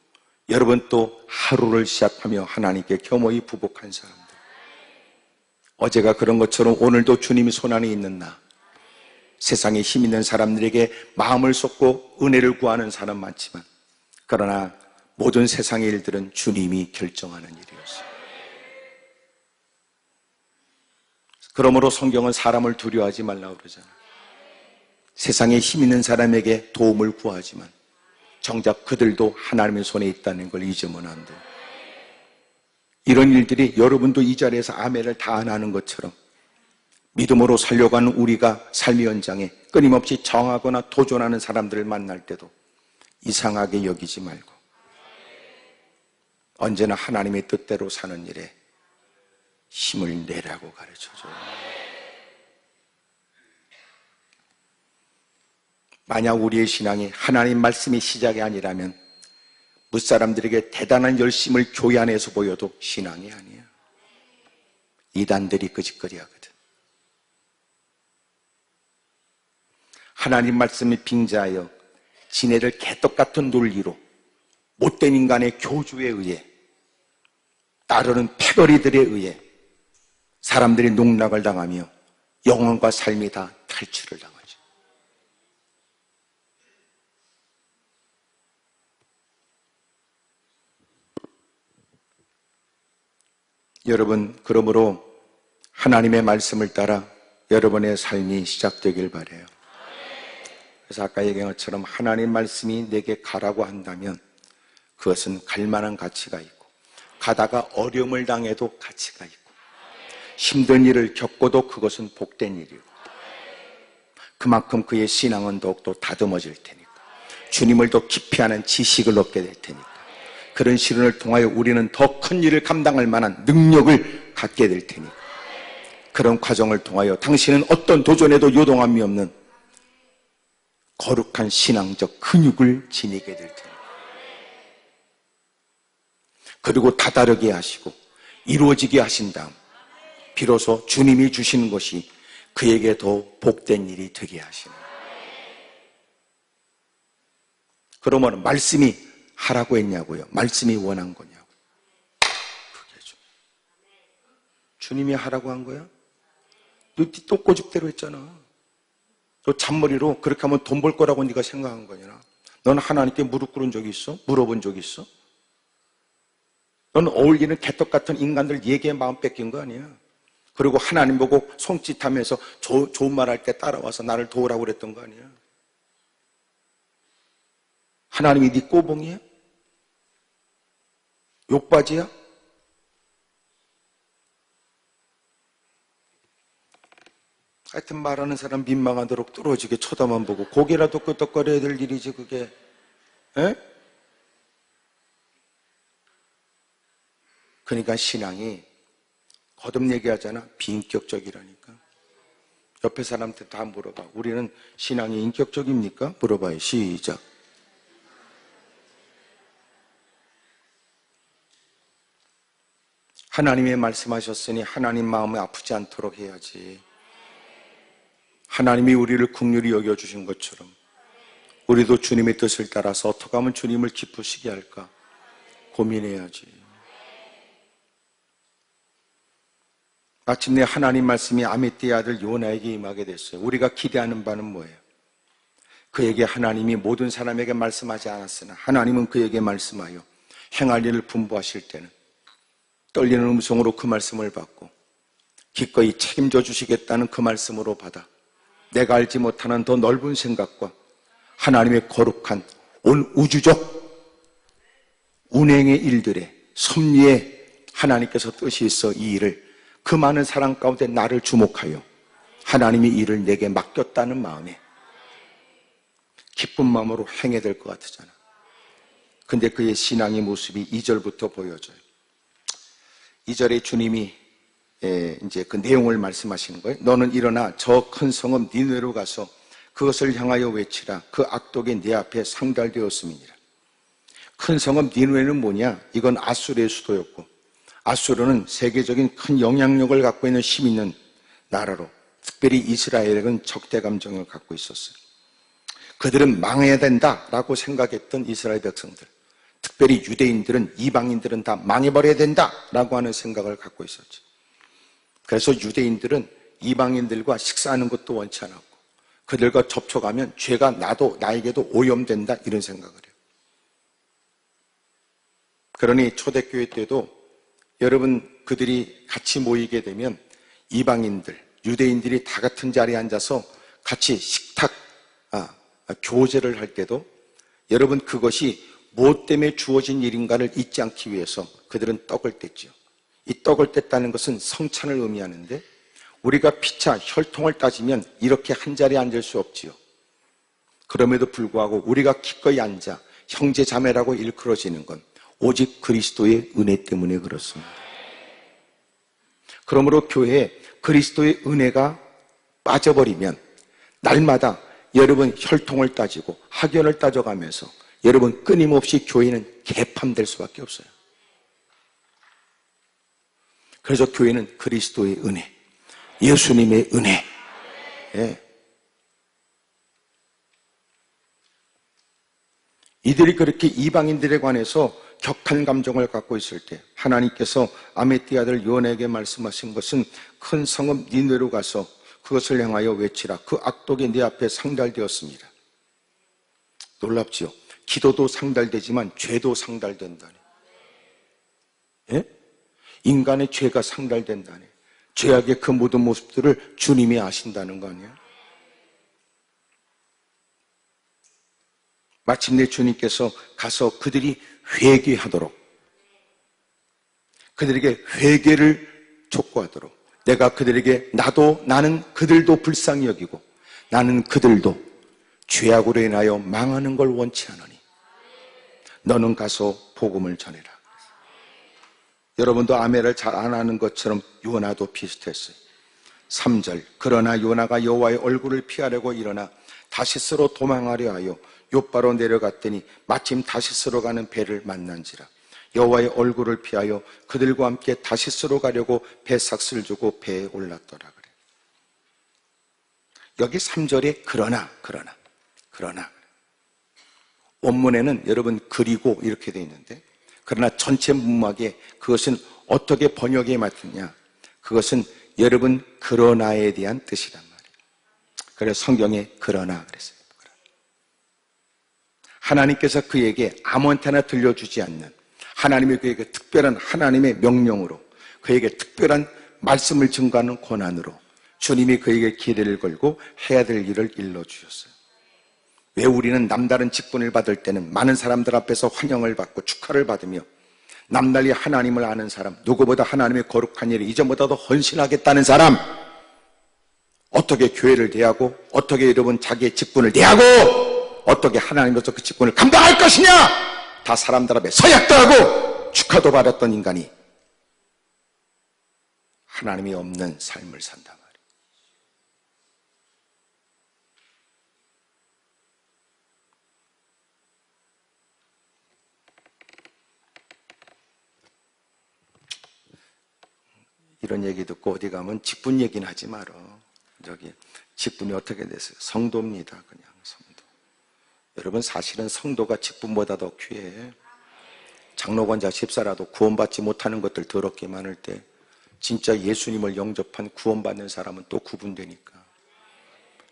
여러분 또 하루를 시작하며 하나님께 겸허히 부복한 사람들 어제가 그런 것처럼 오늘도 주님이 손안에 있는 나 세상에 힘 있는 사람들에게 마음을 쏟고 은혜를 구하는 사람 많지만 그러나 모든 세상의 일들은 주님이 결정하는 일이었어요. 그러므로 성경은 사람을 두려워하지 말라고 그러잖아요. 세상에 힘 있는 사람에게 도움을 구하지만 정작 그들도 하나님의 손에 있다는 걸 잊으면 안 돼요. 이런 일들이 여러분도 이 자리에서 아멘을 다 안 하는 것처럼 믿음으로 살려가는 우리가 삶의 현장에 끊임없이 정하거나 도전하는 사람들을 만날 때도 이상하게 여기지 말고 언제나 하나님의 뜻대로 사는 일에 힘을 내라고 가르쳐줘요. 만약 우리의 신앙이 하나님 말씀이 시작이 아니라면 무사람들에게 대단한 열심을 교회 안에서 보여도 신앙이 아니야. 이단들이 거짓거리 하거든. 하나님 말씀을 빙자하여 지네들 개떡같은 논리로 못된 인간의 교주에 의해 따르는 패거리들에 의해 사람들이 농락을 당하며 영혼과 삶이 다 탈취를 당하죠. 여러분, 그러므로 하나님의 말씀을 따라 여러분의 삶이 시작되길 바라요. 그래서 아까 얘기한 것처럼 하나님 말씀이 내게 가라고 한다면 그것은 갈 만한 가치가 있고 가다가 어려움을 당해도 가치가 있고 힘든 일을 겪어도 그것은 복된 일이고 그만큼 그의 신앙은 더욱더 다듬어질 테니까 주님을 더 깊이 아는 지식을 얻게 될 테니까 그런 시련을 통하여 우리는 더 큰 일을 감당할 만한 능력을 갖게 될 테니까 그런 과정을 통하여 당신은 어떤 도전에도 요동함이 없는 거룩한 신앙적 근육을 지니게 될 테니까 그리고 다다르게 하시고 이루어지게 하신 다음 비로소 주님이 주시는 것이 그에게 더 복된 일이 되게 하시는. 그러면 말씀이 하라고 했냐고요? 말씀이 원한 거냐고? 그게 주님이 하라고 한 거야? 너 똥꼬집대로 했잖아. 너 잔머리로 그렇게 하면 돈 벌 거라고 네가 생각한 거냐? 넌 하나님께 무릎 꿇은 적이 있어? 물어본 적이 있어? 넌 어울리는 개떡 같은 인간들 얘기에 마음 뺏긴 거 아니야? 그리고 하나님 보고 손짓하면서 좋은 말 할 때 따라와서 나를 도우라고 그랬던 거 아니야? 하나님이 네 꼬봉이야? 욕바지야? 하여튼 말하는 사람 민망하도록 뚫어지게 쳐다만 보고 고개라도 끄덕거려야 될 일이지 그게. 에? 그러니까 신앙이 거듭 얘기하잖아. 비인격적이라니까. 옆에 사람한테 다 물어봐. 우리는 신앙이 인격적입니까? 물어봐요. 시작. 하나님의 말씀하셨으니 하나님 마음이 아프지 않도록 해야지. 하나님이 우리를 긍휼히 여겨주신 것처럼 우리도 주님의 뜻을 따라서 어떻게 하면 주님을 기쁘시게 할까 고민해야지. 마침내 하나님 말씀이 아미떼의 아들 요나에게 임하게 됐어요. 우리가 기대하는 바는 뭐예요? 그에게 하나님이 모든 사람에게 말씀하지 않았으나 하나님은 그에게 말씀하여 행할 일을 분부하실 때는 떨리는 음성으로 그 말씀을 받고 기꺼이 책임져 주시겠다는 그 말씀으로 받아 내가 알지 못하는 더 넓은 생각과 하나님의 거룩한 온 우주적 운행의 일들에 섭리에 하나님께서 뜻이 있어 이 일을 그 많은 사랑 가운데 나를 주목하여 하나님이 이 일을 내게 맡겼다는 마음에 기쁜 마음으로 행해야 될 것 같으잖아. 근데 그의 신앙의 모습이 2절부터 보여져요. 2절에 주님이 이제 그 내용을 말씀하시는 거예요. 너는 일어나 저 큰 성읍 니느웨로 가서 그것을 향하여 외치라. 그 악독이 내 앞에 상달되었음이니라. 큰 성읍 니느웨는 뭐냐? 이건 아수르의 수도였고 아수르는 세계적인 큰 영향력을 갖고 있는 힘 있는 나라로 특별히 이스라엘에는 적대 감정을 갖고 있었어요. 그들은 망해야 된다라고 생각했던 이스라엘 백성들, 특별히 유대인들은 이방인들은 다 망해버려야 된다라고 하는 생각을 갖고 있었죠. 그래서 유대인들은 이방인들과 식사하는 것도 원치 않았고 그들과 접촉하면 죄가 나에게도 오염된다 이런 생각을 해요. 그러니 초대교회 때도 여러분 그들이 같이 모이게 되면 이방인들, 유대인들이 다 같은 자리에 앉아서 같이 식탁 교제를 할 때도 여러분 그것이 무엇 때문에 주어진 일인가를 잊지 않기 위해서 그들은 떡을 뗐죠. 이 떡을 뗐다는 것은 성찬을 의미하는데 우리가 피차 혈통을 따지면 이렇게 한 자리에 앉을 수 없지요. 그럼에도 불구하고 우리가 기꺼이 앉아 형제 자매라고 일컬어지는 건 오직 그리스도의 은혜 때문에 그렇습니다. 그러므로 교회에 그리스도의 은혜가 빠져버리면 날마다 여러분 혈통을 따지고 학연을 따져가면서 여러분 끊임없이 교회는 개판될 수밖에 없어요. 그래서 교회는 그리스도의 은혜, 예수님의 은혜. 예. 이들이 그렇게 이방인들에 관해서 격한 감정을 갖고 있을 때 하나님께서 아미떼의 아들 요나에게 말씀하신 것은 큰 성읍 니느웨로 가서 그것을 향하여 외치라. 그 악독이 네 앞에 상달되었습니다. 놀랍지요? 기도도 상달되지만 죄도 상달된다네. 예? 인간의 죄가 상달된다네. 죄악의 그 모든 모습들을 주님이 아신다는 거 아니에요? 마침내 주님께서 가서 그들이 회개하도록, 그들에게 회개를 촉구하도록, 내가 그들에게 나는 그들도 불쌍히 여기고 나는 그들도 죄악으로 인하여 망하는 걸 원치 않으니 너는 가서 복음을 전해라. 여러분도 아멘을 잘 안 하는 것처럼 요나도 비슷했어요. 3절 그러나 요나가 여호와의 얼굴을 피하려고 일어나 다시스로 도망하려 하여 욥바로 내려갔더니 마침 다시스로 가는 배를 만난지라. 여호와의 얼굴을 피하여 그들과 함께 다시스로 가려고 배삭스를 주고 배에 올랐더라 그래. 여기 3절에 그러나 원문에는 여러분 그리고 이렇게 되어 있는데, 그러나 전체 문막에 그것은 어떻게 번역에 맞느냐, 그것은 여러분 그러나에 대한 뜻이란 말이에요. 그래서 성경에 그러나 그랬어요. 하나님께서 그에게 아무한테나 들려주지 않는, 하나님이 그에게 특별한 하나님의 명령으로, 그에게 특별한 말씀을 증거하는 권한으로 주님이 그에게 기대를 걸고 해야 될 일을 일러주셨어요. 왜 우리는 남다른 직분을 받을 때는 많은 사람들 앞에서 환영을 받고 축하를 받으며 남달리 하나님을 아는 사람, 누구보다 하나님의 거룩한 일을 이전보다도 헌신하겠다는 사람, 어떻게 교회를 대하고 어떻게 여러분 자기의 직분을 대하고 어떻게 하나님으로서 그 직분을 감당할 것이냐, 다 사람들 앞에 서약도 하고 축하도 받았던 인간이 하나님이 없는 삶을 산단 말이에요. 이런 얘기 듣고 어디 가면 직분 얘기는 하지 말어. 저기 직분이 어떻게 됐어요? 성도입니다. 그냥 성도. 여러분 사실은 성도가 직분보다 더 귀해. 장로관자 집사라도 구원받지 못하는 것들 더럽게 많을 때 진짜 예수님을 영접한 구원받는 사람은 또 구분되니까.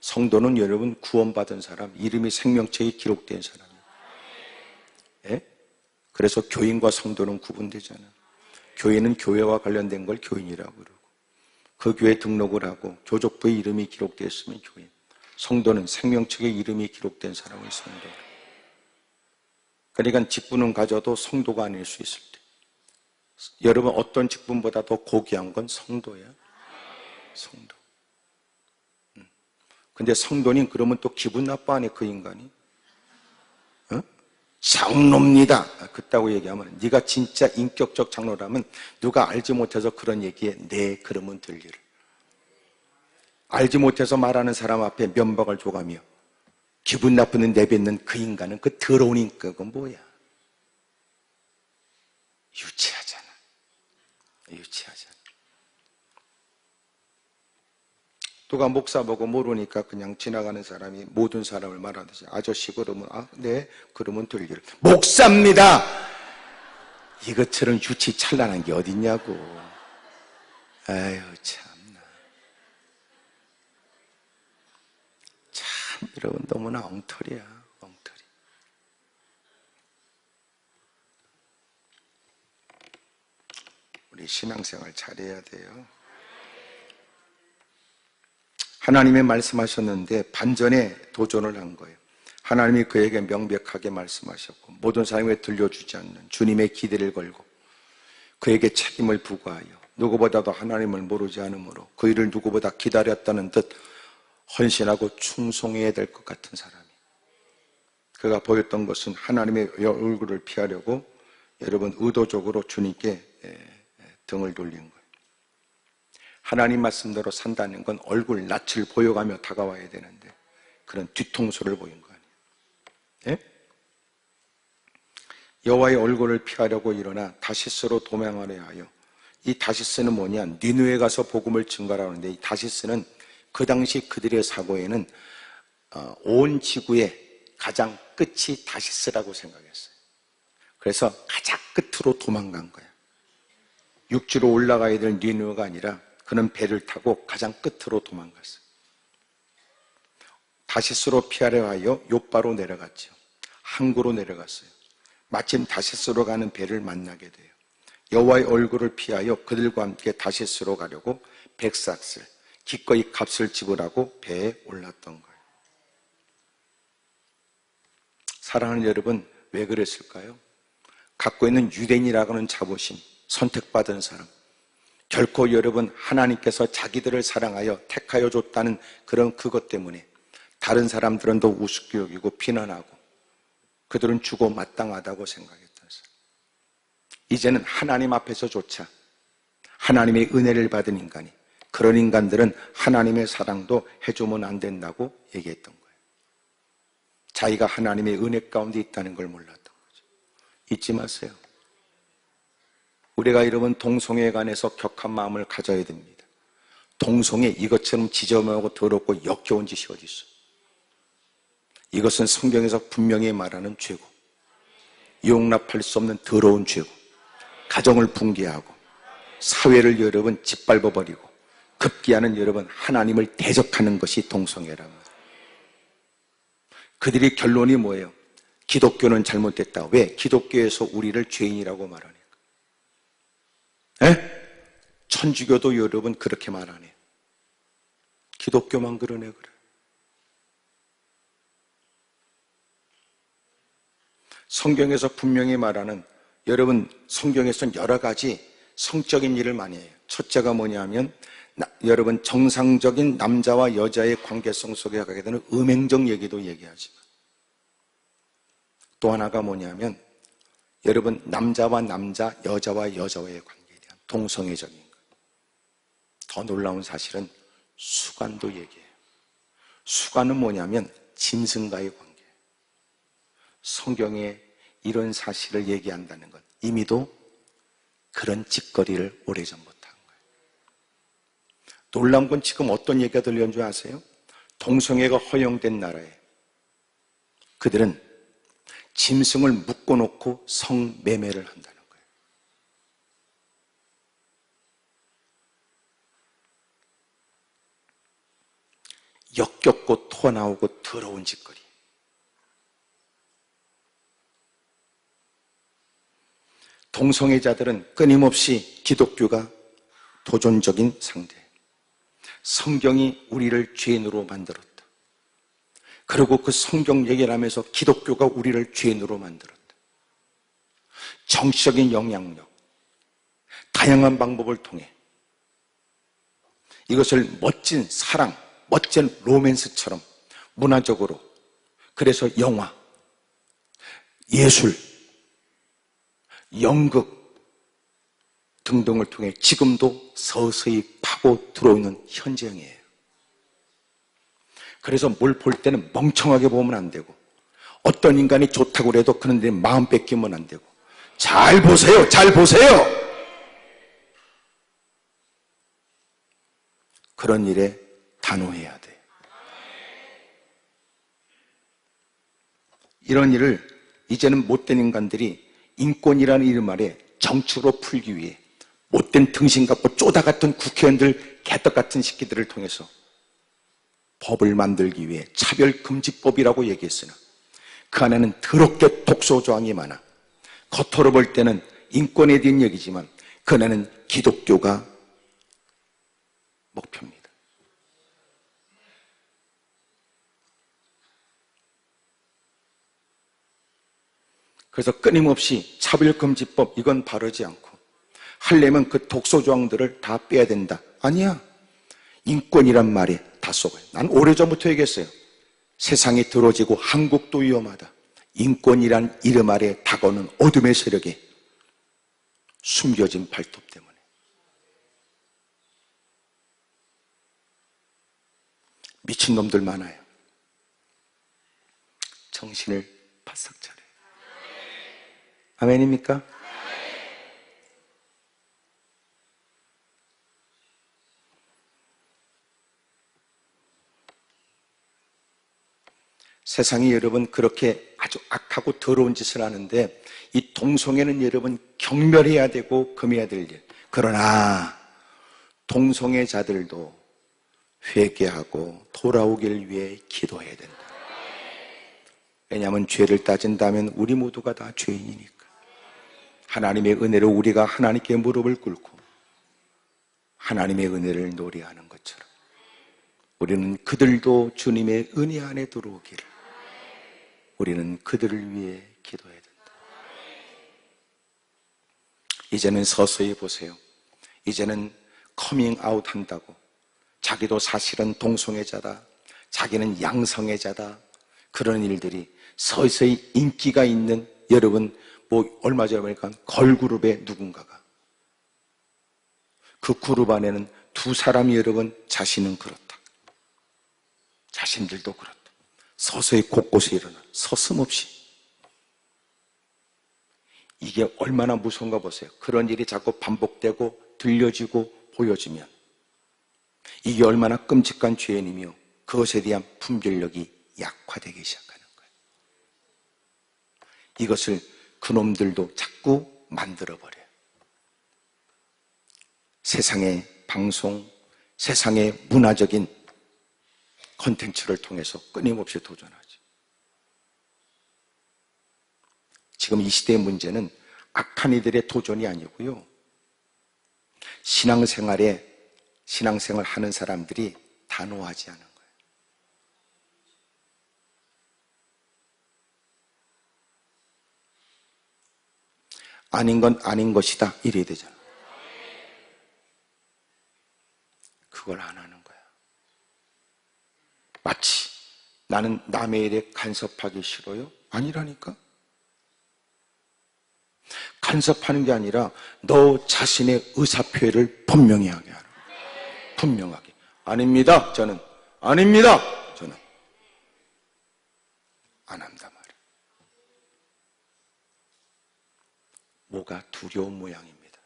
성도는 여러분 구원받은 사람, 이름이 생명책에 기록된 사람이에요. 예? 그래서 교인과 성도는 구분되잖아. 교인은 교회와 관련된 걸 교인이라고 그러고, 그 교회 등록을 하고 교족부에 이름이 기록되어 있으면 교인, 성도는 생명책에 이름이 기록된 사람의 성도. 그러니까 직분은 가져도 성도가 아닐 수 있을 때, 여러분 어떤 직분보다 더 고귀한 건 성도야. 성도. 근데 성도님 그러면 또 기분 나빠하네 그 인간이. 장로입니다 그따고 얘기하면, 네가 진짜 인격적 장로라면 누가 알지 못해서 그런 얘기에 네 그러면 들리를. 알지 못해서 말하는 사람 앞에 면박을 줘가며 기분 나쁘는 내뱉는 그 인간은, 그 더러운 인격은 뭐야? 유치하잖아. 누가 목사 보고 모르니까 그냥 지나가는 사람이 모든 사람을 말하듯이 아저씨 그러면 네 그러면 들리를. 목사입니다. 이것처럼 유치 찬란한 게 어딨냐고. 아유 참나. 참 여러분 너무나 엉터리야. 엉터리. 우리 신앙생활 잘해야 돼요. 하나님이 말씀하셨는데 반전에 도전을 한 거예요. 하나님이 그에게 명백하게 말씀하셨고 모든 사람에게 들려주지 않는 주님의 기대를 걸고 그에게 책임을 부과하여 누구보다도 하나님을 모르지 않으므로 그 일을 누구보다 기다렸다는 듯 헌신하고 충성해야 될 것 같은 사람이, 그가 보였던 것은 하나님의 얼굴을 피하려고 여러분 의도적으로 주님께 등을 돌린 거예요. 하나님 말씀대로 산다는 건 얼굴 낯을 보여가며 다가와야 되는데 그런 뒤통수를 보인 거 아니에요. 예? 여호와의 얼굴을 피하려고 일어나 다시스로 도망하려 하여, 이 다시스는 뭐냐, 니느웨 가서 복음을 증거하라는데, 이 다시스는 그 당시 그들의 사고에는 온 지구의 가장 끝이 다시스라고 생각했어요. 그래서 가장 끝으로 도망간 거야. 육지로 올라가야 될 니느웨가 아니라 그는 배를 타고 가장 끝으로 도망갔어요. 다시스로 피하려 하여 욥바로 내려갔죠. 항구로 내려갔어요. 마침 다시스로 가는 배를 만나게 돼요. 여호와의 얼굴을 피하여 그들과 함께 다시스로 가려고 백삭슬, 기꺼이 값을 지불하고 배에 올랐던 거예요. 사랑하는 여러분, 왜 그랬을까요? 갖고 있는 유대인이라고 하는 자부심, 선택받은 사람, 결코 여러분 하나님께서 자기들을 사랑하여 택하여 줬다는 그런 그것 때문에 다른 사람들은 더 우습게 여기고 비난하고 그들은 주고 마땅하다고 생각했던 사람, 이제는 하나님 앞에서조차 하나님의 은혜를 받은 인간이, 그런 인간들은 하나님의 사랑도 해주면 안 된다고 얘기했던 거예요. 자기가 하나님의 은혜 가운데 있다는 걸 몰랐던 거죠. 잊지 마세요. 우리가 여러분 동성애에 관해서 격한 마음을 가져야 됩니다. 동성애 이것처럼 지저분하고 더럽고 역겨운 짓이 어디 있어? 이것은 성경에서 분명히 말하는 죄고, 용납할 수 없는 더러운 죄고, 가정을 붕괴하고 사회를 여러분 짓밟아버리고 급기야는 여러분 하나님을 대적하는 것이 동성애랍니다. 그들이 결론이 뭐예요? 기독교는 잘못됐다. 왜? 기독교에서 우리를 죄인이라고 말하니까. 에? 천주교도 여러분 그렇게 말하네요. 기독교만 그러네 그래. 성경에서 분명히 말하는, 여러분 성경에서는 여러 가지 성적인 일을 많이 해요. 첫째가 뭐냐면 여러분 정상적인 남자와 여자의 관계성 속에 가게 되는 음행적 얘기도 얘기하지만, 또 하나가 뭐냐면 여러분 남자와 남자, 여자와 여자와의 관계에 대한 동성애적인 것. 더 놀라운 사실은 수간도 얘기해요. 수간은 뭐냐면 짐승과의 관계. 성경에 이런 사실을 얘기한다는 것, 이미도 그런 짓거리를 오래전부터 한 거예요. 놀라운 건 지금 어떤 얘기가 들려온 줄 아세요? 동성애가 허용된 나라에 그들은 짐승을 묶어놓고 성매매를 한다는 거예요. 역겹고 토 나오고 더러운 짓거리. 동성애자들은 끊임없이 기독교가 도전적인 상대, 성경이 우리를 죄인으로 만들었다. 그리고 그 성경 얘기를 하면서 기독교가 우리를 죄인으로 만들었다. 정치적인 영향력, 다양한 방법을 통해 이것을 멋진 사랑, 멋진 로맨스처럼 문화적으로, 그래서 영화, 예술, 연극 등등을 통해 지금도 서서히 파고 들어오는 현장이에요. 그래서 뭘 볼 때는 멍청하게 보면 안 되고, 어떤 인간이 좋다고 해도 그런 데 마음 뺏기면 안 되고, 잘 보세요, 잘 보세요. 그런 일에 단호해야 돼. 이런 일을 이제는 못된 인간들이 인권이라는 이름 아래 정치로 풀기 위해 못된 등신 같고 쪼다 같은 국회의원들, 개떡 같은 새끼들을 통해서 법을 만들기 위해 차별금지법이라고 얘기했으나 그 안에는 더럽게 독소조항이 많아 겉으로 볼 때는 인권에 대한 얘기지만 그 안에는 기독교가 목표입니다. 그래서 끊임없이 차별금지법, 이건 바르지 않고 하려면 그 독소조항들을 다 빼야 된다. 아니야. 인권이란 말이 다 속아요. 난 오래전부터 얘기했어요. 세상이 더러워지고 한국도 위험하다. 인권이란 이름 아래 다가오는 어둠의 세력에 숨겨진 발톱 때문에. 미친놈들 많아요. 정신을 바싹 차려요. 아멘입니까? 세상이 여러분 그렇게 아주 악하고 더러운 짓을 하는데 이 동성애는 여러분 경멸해야 되고 금해야 될 일. 그러나 동성애자들도 회개하고 돌아오길 위해 기도해야 된다. 왜냐하면 죄를 따진다면 우리 모두가 다 죄인이니까. 하나님의 은혜로 우리가 하나님께 무릎을 꿇고 하나님의 은혜를 노래하는 것처럼 우리는 그들도 주님의 은혜 안에 들어오기를, 우리는 그들을 위해 기도해야 된다. 이제는 서서히 보세요. 이제는 커밍아웃 한다고 자기도 사실은 동성애자다, 자기는 양성애자다, 그런 일들이 서서히 인기가 있는, 여러분 뭐 얼마 전에 보니까 걸그룹의 누군가가, 그 그룹 안에는 두 사람이 여러분 자신은 그렇다, 자신들도 그렇다. 서서히 곳곳에 일어나 서슴없이 이게 얼마나 무서운가 보세요. 그런 일이 자꾸 반복되고 들려지고 보여지면 이게 얼마나 끔찍한 죄인이며 그것에 대한 분별력이 약화되기 시작하는 거예요. 이것을 그놈들도 자꾸 만들어버려요. 세상의 방송, 세상의 문화적인 콘텐츠를 통해서 끊임없이 도전하죠. 지금 이 시대의 문제는 악한 이들의 도전이 아니고요. 신앙생활 하는 사람들이 단호하지 않은 거예요. 아닌 건 아닌 것이다 이래야 되잖아. 그걸 안 하는 거야. 마치 나는 남의 일에 간섭하기 싫어요? 아니라니까. 간섭하는 게 아니라 너 자신의 의사표현을 분명히 하게 하라. 분명하게. 아닙니다. 저는 아닙니다. 저는 안 한단 말이에요. 뭐가 두려운 모양입니다.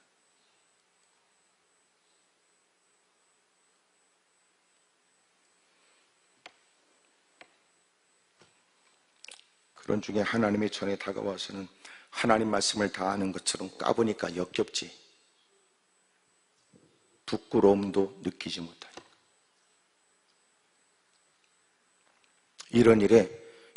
그런 중에 하나님의 전에 다가와서는 하나님 말씀을 다 아는 것처럼 까보니까 역겹지. 부끄러움도 느끼지 못하니까. 이런 일에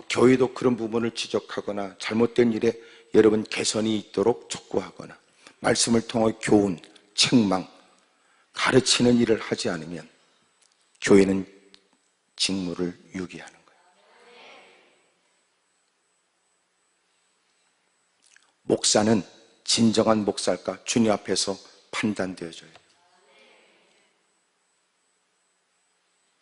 교회도 그런 부분을 지적하거나 잘못된 일에 여러분 개선이 있도록 촉구하거나 말씀을 통해 교훈, 책망, 가르치는 일을 하지 않으면 교회는 직무를 유기하는 거예요. 목사는 진정한 목사일까 주님 앞에서 판단되어져요.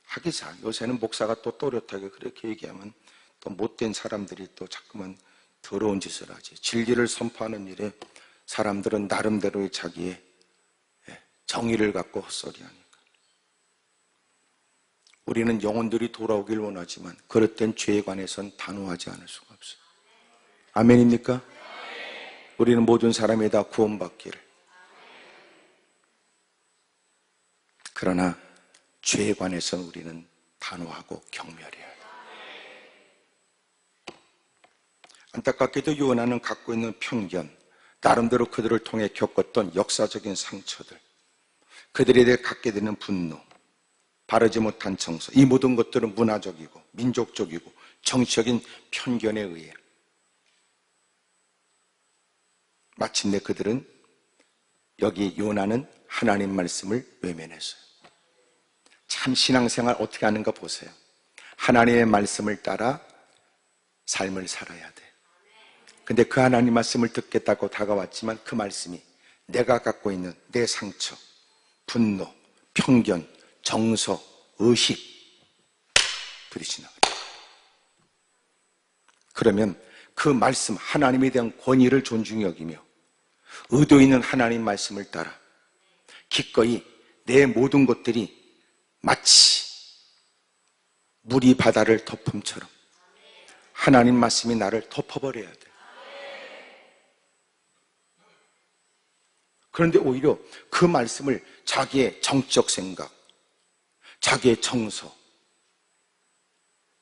하기사 요새는 목사가 또 또렷하게 그렇게 얘기하면 또 못된 사람들이 또 자꾸만 더러운 짓을 하지. 진리를 선포하는 일에 사람들은 나름대로의 자기의 정의를 갖고 헛소리하니까. 우리는 영혼들이 돌아오길 원하지만 그릇된 죄에 관해서는 단호하지 않을 수가 없어요. 아멘입니까? 우리는 모든 사람이 다 구원받기를. 그러나 죄에 관해서는 우리는 단호하고 경멸해야 돼요. 안타깝게도 요나는 갖고 있는 편견, 나름대로 그들을 통해 겪었던 역사적인 상처들, 그들에 대해 갖게 되는 분노, 바르지 못한 정서, 이 모든 것들은 문화적이고 민족적이고 정치적인 편견에 의해 마침내 그들은 여기 요나는 하나님 말씀을 외면했어요. 참 신앙생활 어떻게 하는가 보세요. 하나님의 말씀을 따라 삶을 살아야 돼. 근데 그 하나님 말씀을 듣겠다고 다가왔지만 그 말씀이 내가 갖고 있는 내 상처, 분노, 편견, 정서, 의식 들이지나가요. 그러면 그 말씀, 하나님에 대한 권위를 존중히 여기며 의도 있는 하나님 말씀을 따라 기꺼이 내 모든 것들이 마치 물이 바다를 덮음처럼 하나님 말씀이 나를 덮어버려야 돼. 그런데 오히려 그 말씀을 자기의 정적 생각, 자기의 정서,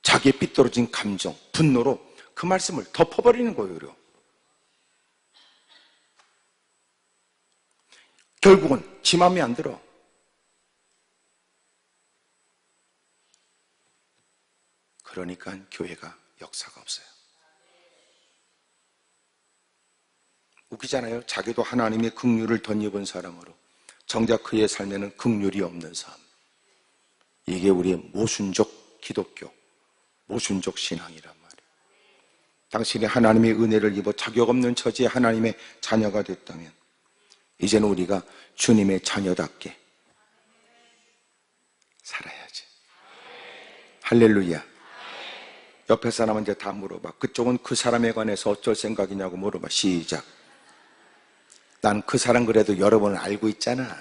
자기의 삐뚤어진 감정, 분노로 그 말씀을 덮어버리는 거예요. 오히려. 결국은 지 마음에 안 들어. 그러니까 교회가 역사가 없어요. 웃기잖아요. 자기도 하나님의 긍휼을 덧입은 사람으로 정작 그의 삶에는 긍휼이 없는 삶. 이게 우리의 모순적 기독교, 모순적 신앙이란 말이에요. 당신이 하나님의 은혜를 입어 자격 없는 처지에 하나님의 자녀가 됐다면 이제는 우리가 주님의 자녀답게 살아야지. 할렐루야. 옆에 사람한테 다 물어봐. 그쪽은 그 사람에 관해서 어쩔 생각이냐고 물어봐. 시작. 난 그 사람 그래도 여러 번 알고 있잖아.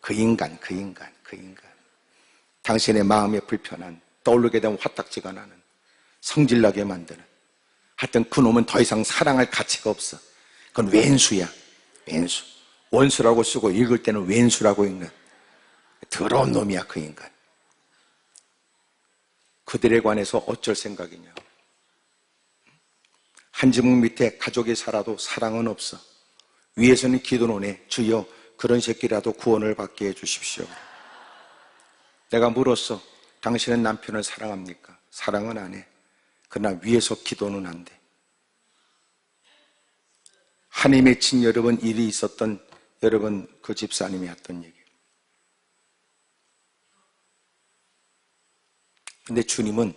그 인간. 당신의 마음에 불편한, 떠오르게 되면 화딱지가 나는, 성질나게 만드는, 하여튼 그 놈은 더 이상 사랑할 가치가 없어. 그건 왼수야. 왼수. 원수라고 쓰고 읽을 때는 왼수라고 읽는 더러운 놈이야, 그 인간. 그들에 관해서 어쩔 생각이냐. 한 지붕 밑에 가족이 살아도 사랑은 없어. 위에서는 기도는 해. 주여, 그런 새끼라도 구원을 받게 해주십시오. 내가 물었어. 당신은 남편을 사랑합니까? 사랑은 안 해. 그러나 위에서 기도는 안 돼. 한해 맺힌 여러분 일이 있었던 여러분 그 집사님이 했던 얘기. 근데 주님은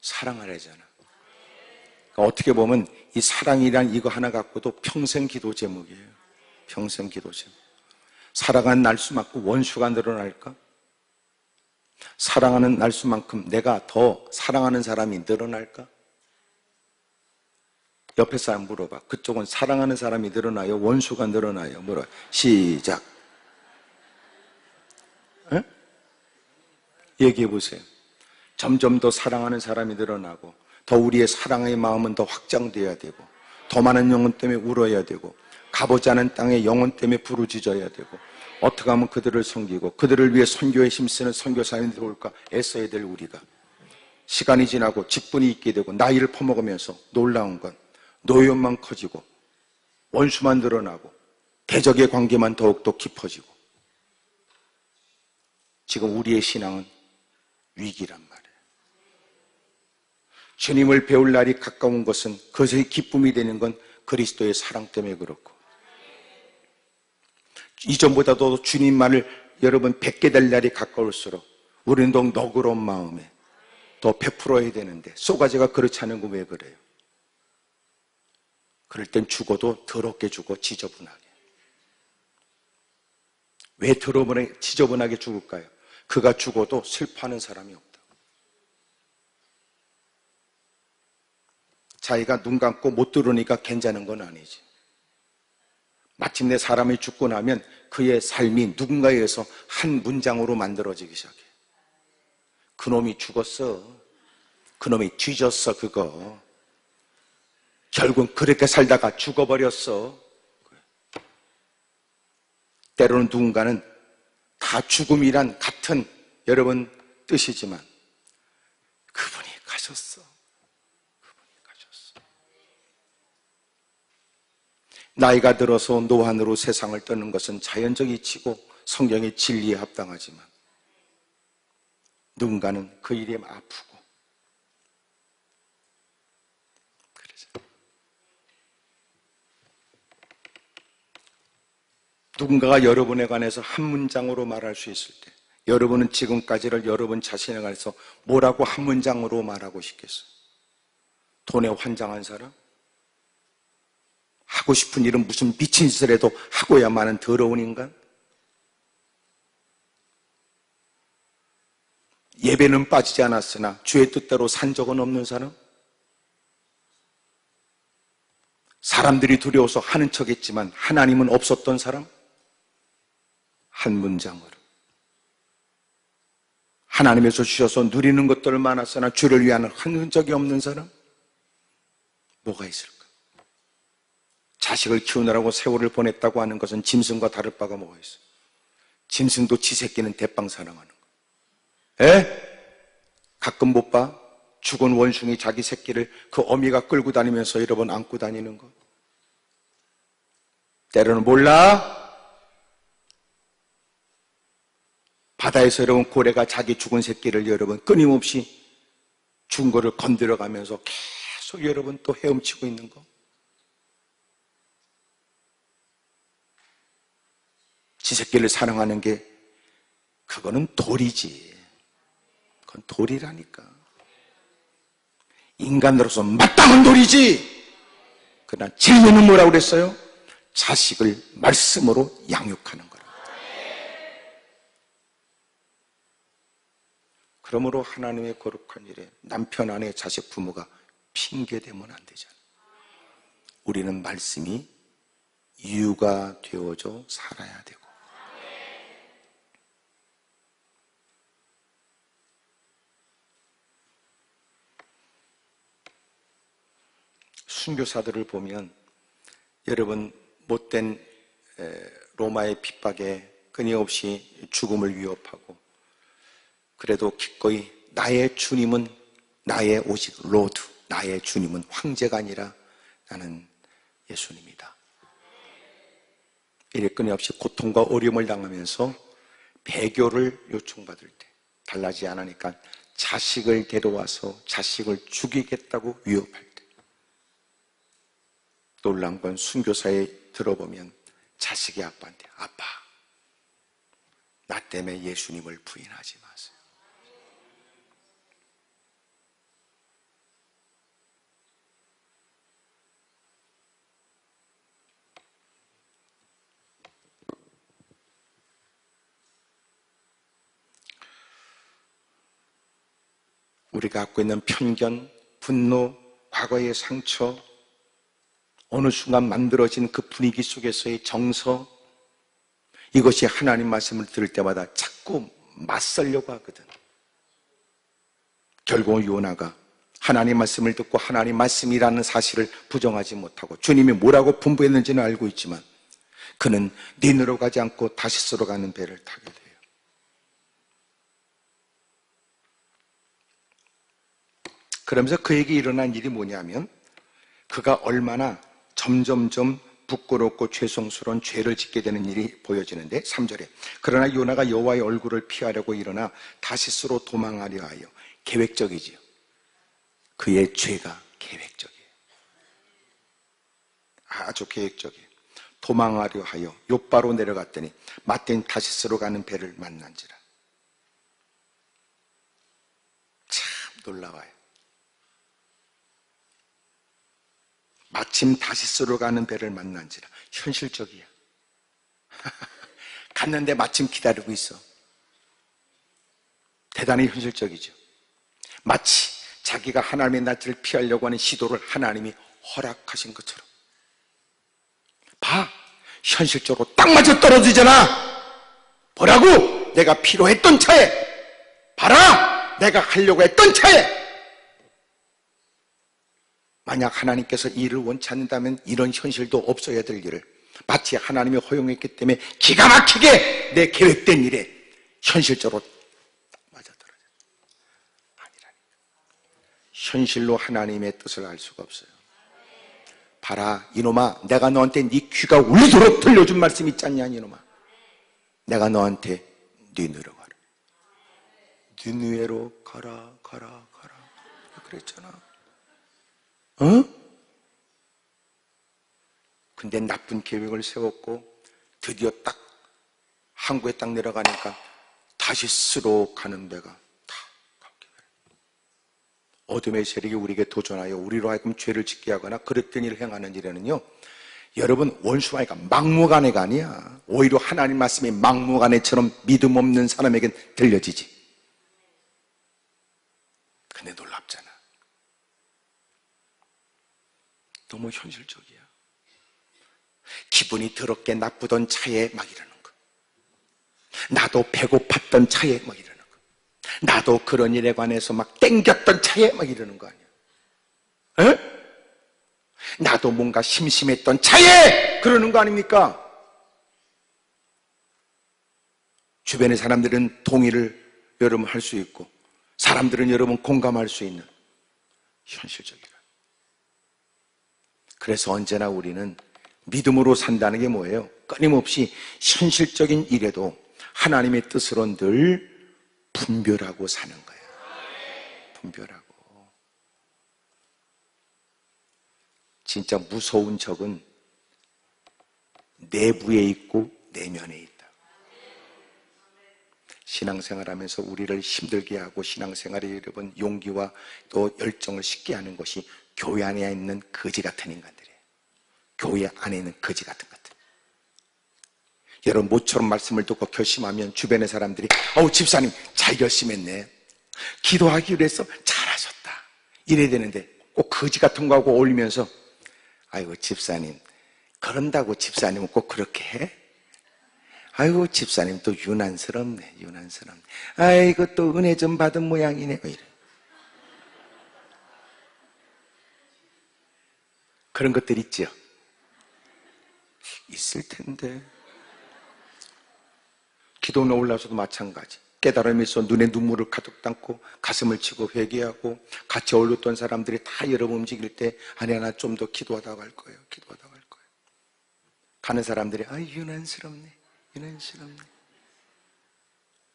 사랑하래잖아. 그러니까 어떻게 보면 이 사랑이란 이거 하나 갖고도 평생 기도 제목이에요. 평생 기도 제목. 사랑하는 날수만큼 원수가 늘어날까? 사랑하는 날수만큼 내가 더 사랑하는 사람이 늘어날까? 옆에 사람 물어봐. 그쪽은 사랑하는 사람이 늘어나요? 원수가 늘어나요? 물어. 시작. 에? 얘기해 보세요. 점점 더 사랑하는 사람이 늘어나고 더 우리의 사랑의 마음은 더 확장돼야 되고 더 많은 영혼 때문에 울어야 되고 가보지 않은 땅에 영혼 때문에 부르짖어야 되고 어떻게 하면 그들을 섬기고 그들을 위해 선교에 힘쓰는 선교사님이 들어올까 애써야 될 우리가 시간이 지나고 직분이 있게 되고 나이를 퍼먹으면서 놀라운 건 노여움만 커지고 원수만 늘어나고 대적의 관계만 더욱더 깊어지고 지금 우리의 신앙은 위기란 말이에요. 주님을 배울 날이 가까운 것은 그것의 기쁨이 되는 건 그리스도의 사랑 때문에 그렇고 이전보다도 주님만을 여러분 뵙게 될 날이 가까울수록 우리는 더욱 너그러운 마음에 더 베풀어야 되는데 쏘가지가 그렇지 않은 거 왜 그래요? 그럴 땐 죽어도 더럽게 죽어 지저분하게. 왜 더러분하게 지저분하게 죽을까요? 그가 죽어도 슬퍼하는 사람이 없다고. 자기가 눈 감고 못 들으니까 괜찮은 건 아니지. 마침내 사람이 죽고 나면 그의 삶이 누군가에 의해서 한 문장으로 만들어지기 시작해. 그놈이 죽었어. 그놈이 뒤졌어 그거. 결국 그렇게 살다가 죽어버렸어. 때로는 누군가는 다 죽음이란 같은 여러분 뜻이지만 그분이 가셨어. 그분이 가셨어. 나이가 들어서 노환으로 세상을 떠는 것은 자연적 이치고 성경의 진리에 합당하지만 누군가는 그 일이 아프고 그래서 누군가가 여러분에 관해서 한 문장으로 말할 수 있을 때 여러분은 지금까지를 여러분 자신에 관해서 뭐라고 한 문장으로 말하고 싶겠어요? 돈에 환장한 사람? 하고 싶은 일은 무슨 미친 짓을 해도 하고야만은 더러운 인간? 예배는 빠지지 않았으나 주의 뜻대로 산 적은 없는 사람? 사람들이 두려워서 하는 척했지만 하나님은 없었던 사람? 한 문장으로 하나님에서 주셔서 누리는 것들 많았으나 주를 위하는 한 흔적이 없는 사람? 뭐가 있을까? 자식을 키우느라고 세월을 보냈다고 하는 것은 짐승과 다를 바가 뭐가 있어? 짐승도 지 새끼는 대빵 사랑하는 거. 가끔 못 봐? 죽은 원숭이 자기 새끼를 그 어미가 끌고 다니면서 여러분 안고 다니는 거. 때로는 몰라? 바다에서 여러분 고래가 자기 죽은 새끼를 여러분 끊임없이 죽은 거를 건드려가면서 계속 여러분 또 헤엄치고 있는 거. 지 새끼를 사랑하는 게 그거는 돌이지. 그건 돌이라니까. 인간으로서 마땅한 돌이지. 그러나 진리는 뭐라고 그랬어요? 자식을 말씀으로 양육하는 거라. 그러므로 하나님의 거룩한 일에 남편, 아내, 자식, 부모가 핑계대면 안 되잖아. 우리는 말씀이 이유가 되어져 살아야 되고 순교사들을 보면 여러분 못된 로마의 핍박에 끊임없이 죽음을 위협하고, 그래도 기꺼이 나의 주님은 나의 오직 로드, 나의 주님은 황제가 아니라 나는 예수님이다. 이래 끊임없이 고통과 어려움을 당하면서 배교를 요청받을 때 달라지지 않으니까 자식을 데려와서 자식을 죽이겠다고 위협할 때, 놀라운 건 순교사에 들어보면 자식이 아빠한테 아빠, 나 때문에 예수님을 부인하지 마세요. 우리가 갖고 있는 편견, 분노, 과거의 상처, 어느 순간 만들어진 그 분위기 속에서의 정서, 이것이 하나님 말씀을 들을 때마다 자꾸 맞설려고 하거든. 결국은 요나가 하나님 말씀을 듣고 하나님 말씀이라는 사실을 부정하지 못하고 주님이 뭐라고 분부했는지는 알고 있지만 그는 니느로 가지 않고 다시스로 가는 배를 타게 돼요. 그러면서 그에게 일어난 일이 뭐냐면, 그가 얼마나 점점점 부끄럽고 죄송스러운 죄를 짓게 되는 일이 보여지는데, 3절에 그러나 요나가 여호와의 얼굴을 피하려고 일어나 다시스로 도망하려 하여, 계획적이지요. 그의 죄가 계획적이에요. 아주 계획적이에요. 도망하려 하여 욥바로 내려갔더니 마땅히 다시스로 가는 배를 만난지라. 참 놀라워요. 마침 다시스로 가는 배를 만난지라. 현실적이야. 갔는데 마침 기다리고 있어. 대단히 현실적이죠. 마치 자기가 하나님의 낯을 피하려고 하는 시도를 하나님이 허락하신 것처럼. 봐, 현실적으로 딱 맞아 떨어지잖아. 보라고, 내가 필요했던 차에. 봐라, 내가 하려고 했던 차에. 만약 하나님께서 이를 원치 않는다면 이런 현실도 없어야 될 일을 마치 하나님이 허용했기 때문에 기가 막히게 내 계획된 일에 현실적으로 맞아떨어져요. 아니라니까. 현실로 하나님의 뜻을 알 수가 없어요. 봐라 이놈아, 내가 너한테 네 귀가 울리도록 들려준 말씀 있지 않냐 이놈아. 내가 너한테 니느로 가라, 니느웨로 가라 그랬잖아. 근데 나쁜 계획을 세웠고 드디어 딱 항구에 딱 내려가니까 다시스로 가는 배가 다 가게 돼요. 어둠의 세력이 우리에게 도전하여 우리로 하여금 죄를 짓게 하거나 그릇된 일을 행하는 일에는요, 여러분 원수마이가 막무가내가 아니야. 오히려 하나님 말씀이 막무가내처럼 믿음 없는 사람에겐 들려지지. 근데 놀랍잖아. 너무 현실적이야. 기분이 더럽게 나쁘던 차에 막 이러는 거. 나도 배고팠던 차에 막 이러는 거. 나도 그런 일에 관해서 막 땡겼던 차에 막 이러는 거 아니야. 에? 나도 뭔가 심심했던 차에 그러는 거 아닙니까? 주변의 사람들은 동의를 여러분 할 수 있고 사람들은 여러분 공감할 수 있는 현실적이라. 그래서 언제나 우리는 믿음으로 산다는 게 뭐예요? 끊임없이 현실적인 일에도 하나님의 뜻으로 늘 분별하고 사는 거예요. 분별하고. 진짜 무서운 적은 내부에 있고 내면에 있다. 신앙생활하면서 우리를 힘들게 하고 신앙생활에 여러분 용기와 또 열정을 식게 하는 것이 교회 안에 있는 거지 같은 인간들이에요. 교회 안에 있는 거지 같은 것들. 여러분 모처럼 말씀을 듣고 결심하면 주변의 사람들이 집사님 잘 결심했네, 기도하기로 해서 잘하셨다 이래야 되는데 꼭 거지 같은 거하고 어울리면서 아이고 집사님 그런다고 집사님은 꼭 그렇게 해? 아이고 집사님 또 유난스럽네. 아이고 또 은혜 좀 받은 모양이네. 이래. 그런 것들 있죠. 있을 텐데. 기도는 올라서도 마찬가지. 깨달음이 있어 눈에 눈물을 가득 담고 가슴을 치고 회개하고 같이 어울렸던 사람들이 다 여러분 움직일 때 아니야, 나 좀 더 기도하다 갈 거예요. 기도하다 갈 거예요. 가는 사람들이 유난스럽네. 유난스럽네.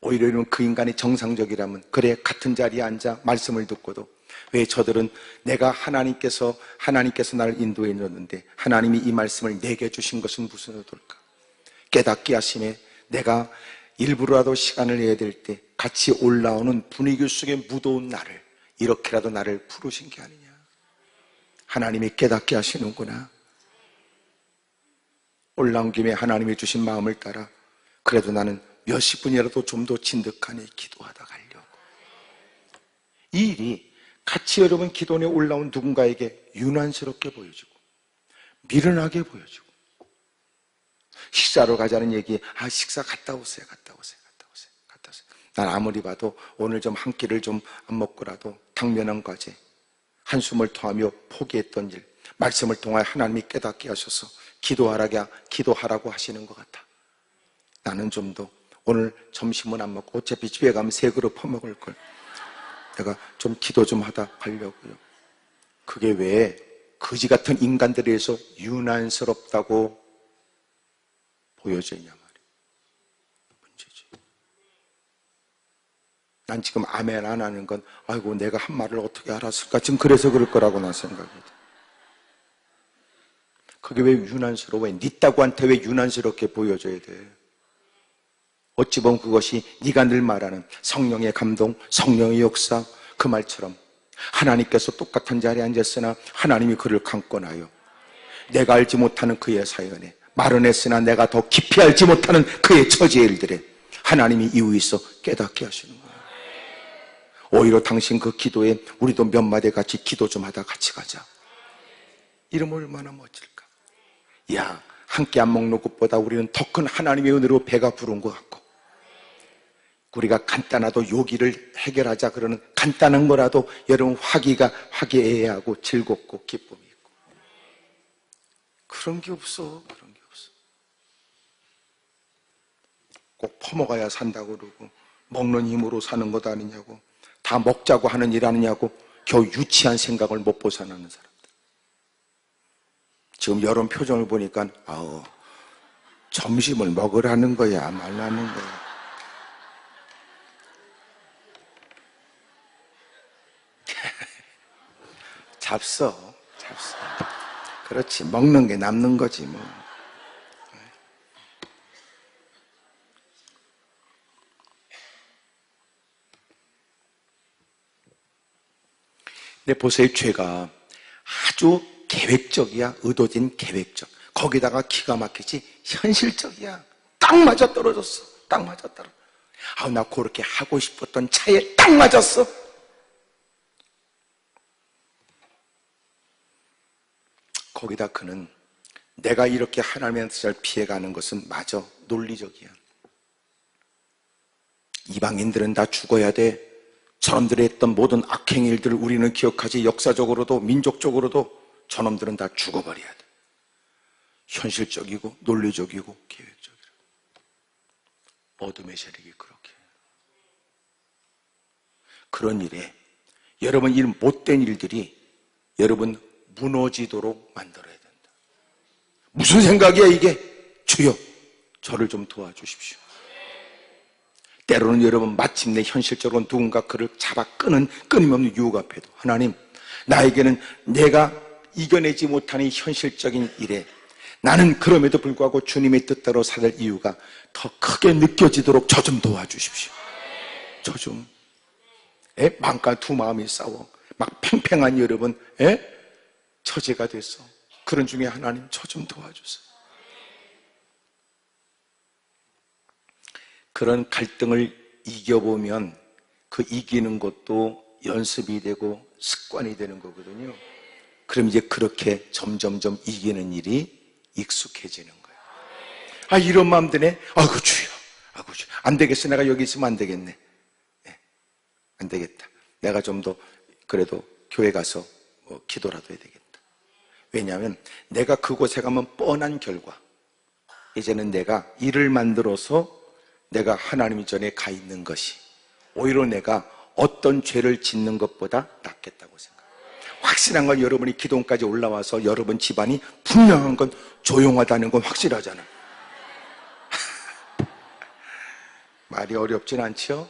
오히려 그 인간이 정상적이라면 그래, 같은 자리에 앉아 말씀을 듣고도 왜 저들은 내가 하나님께서 나를 인도해 줬는데 하나님이 이 말씀을 내게 주신 것은 무슨 의도일까? 깨닫게 하심에 내가 일부러라도 시간을 내야 될 때 같이 올라오는 분위기 속에 무더운 나를 이렇게라도 나를 부르신 게 아니냐. 하나님이 깨닫게 하시는구나. 올라온 김에 하나님이 주신 마음을 따라 그래도 나는 몇십 분이라도 좀 더 진득하게 기도하다 가려고. 이 일이 같이 여러분 기도원에 올라온 누군가에게 유난스럽게 보여지고 미련하게 보여지고 식사로 가자는 얘기, 식사 갔다 오세요. 난 아무리 봐도 오늘 좀 한 끼를 좀 안 먹고라도 당면한 과제, 한숨을 토하며 포기했던 일, 말씀을 통하여 하나님이 깨닫게 하셔서 기도하라고 하시는 것 같아. 나는 좀 더 오늘 점심은 안 먹고 어차피 집에 가면 세 그릇 퍼먹을 걸. 내가 좀 기도 좀 하다 가려고요. 그게 왜 거지 같은 인간들에 의해서 유난스럽다고 보여지냐 말이에요. 문제지. 난 지금 아멘 안 하는 건 아이고 내가 한 말을 어떻게 알았을까? 지금 그래서 그럴 거라고 난 생각이 돼. 그게 왜 유난스러워? 네 따구한테 왜 유난스럽게 보여져야 돼? 어찌 보면 그것이 네가 늘 말하는 성령의 감동, 성령의 역사, 그 말처럼 하나님께서 똑같은 자리에 앉았으나 하나님이 그를 강권하여 내가 알지 못하는 그의 사연에 말은 했으나 내가 더 깊이 알지 못하는 그의 처지의 일들에 하나님이 이유 있어 깨닫게 하시는 거예요. 오히려 당신 그 기도에 우리도 몇 마디 같이 기도 좀 하다 같이 가자. 이러면 얼마나 멋질까? 야, 한 끼 안 먹는 것보다 우리는 더 큰 하나님의 은혜로 배가 부른 것 같고 우리가 간단하도 요기를 해결하자 그러는 간단한 거라도 여러분 화기애애하고 즐겁고 기쁨이 있고 그런 게 없어. 꼭 퍼먹어야 산다고 그러고 먹는 힘으로 사는 것 아니냐고 다 먹자고 하는 일 아니냐고 겨우 유치한 생각을 못 벗어나는 사람들. 지금 여러분 표정을 보니까 점심을 먹으라는 거야 말라는 거야. 잡숴. 그렇지, 먹는 게 남는 거지 뭐. 근데 보세요, 죄가 아주 계획적이야. 의도된 계획적. 거기다가 기가 막히지 현실적이야. 딱 맞아 떨어졌어. 나 그렇게 하고 싶었던 차에 딱 맞았어. 거기다 그는 내가 이렇게 하나님의 뜻을 피해가는 것은 마저 논리적이야. 이방인들은 다 죽어야 돼. 저놈들이 했던 모든 악행 일들을 우리는 기억하지. 역사적으로도 민족적으로도 저놈들은 다 죽어버려야 돼. 현실적이고 논리적이고 계획적이라. 어둠의 세력이 그렇게. 그런 일에 여러분 이 못된 일들이 여러분 무너지도록 만들어야 된다. 무슨 생각이야 이게? 주여 저를 좀 도와주십시오. 때로는 여러분 마침내 현실적으로 누군가 그를 잡아 끄는 끊임없는 유혹 앞에도 하나님, 나에게는 내가 이겨내지 못하는 현실적인 일에 나는 그럼에도 불구하고 주님의 뜻대로 살 이유가 더 크게 느껴지도록 저 좀 도와주십시오. 저 좀. 마음과 두 마음이 싸워 막 팽팽한 여러분 처제가 됐어. 그런 중에 하나님 저 좀 도와주세요. 그런 갈등을 이겨보면 그 이기는 것도 연습이 되고 습관이 되는 거거든요. 그럼 이제 그렇게 점점점 이기는 일이 익숙해지는 거예요. 이런 마음 드네. 아이고 주여. 안 되겠어. 내가 여기 있으면 안 되겠네. 안 되겠다. 내가 좀 더 그래도 교회 가서 기도라도 해야 되겠다. 왜냐하면 내가 그곳에 가면 뻔한 결과, 이제는 내가 일을 만들어서 내가 하나님 전에 가 있는 것이 오히려 내가 어떤 죄를 짓는 것보다 낫겠다고 생각해요. 확실한 건 여러분이 기도원까지 올라와서 여러분 집안이 분명한 건 조용하다는 건 확실하잖아. 말이 어렵진 않죠?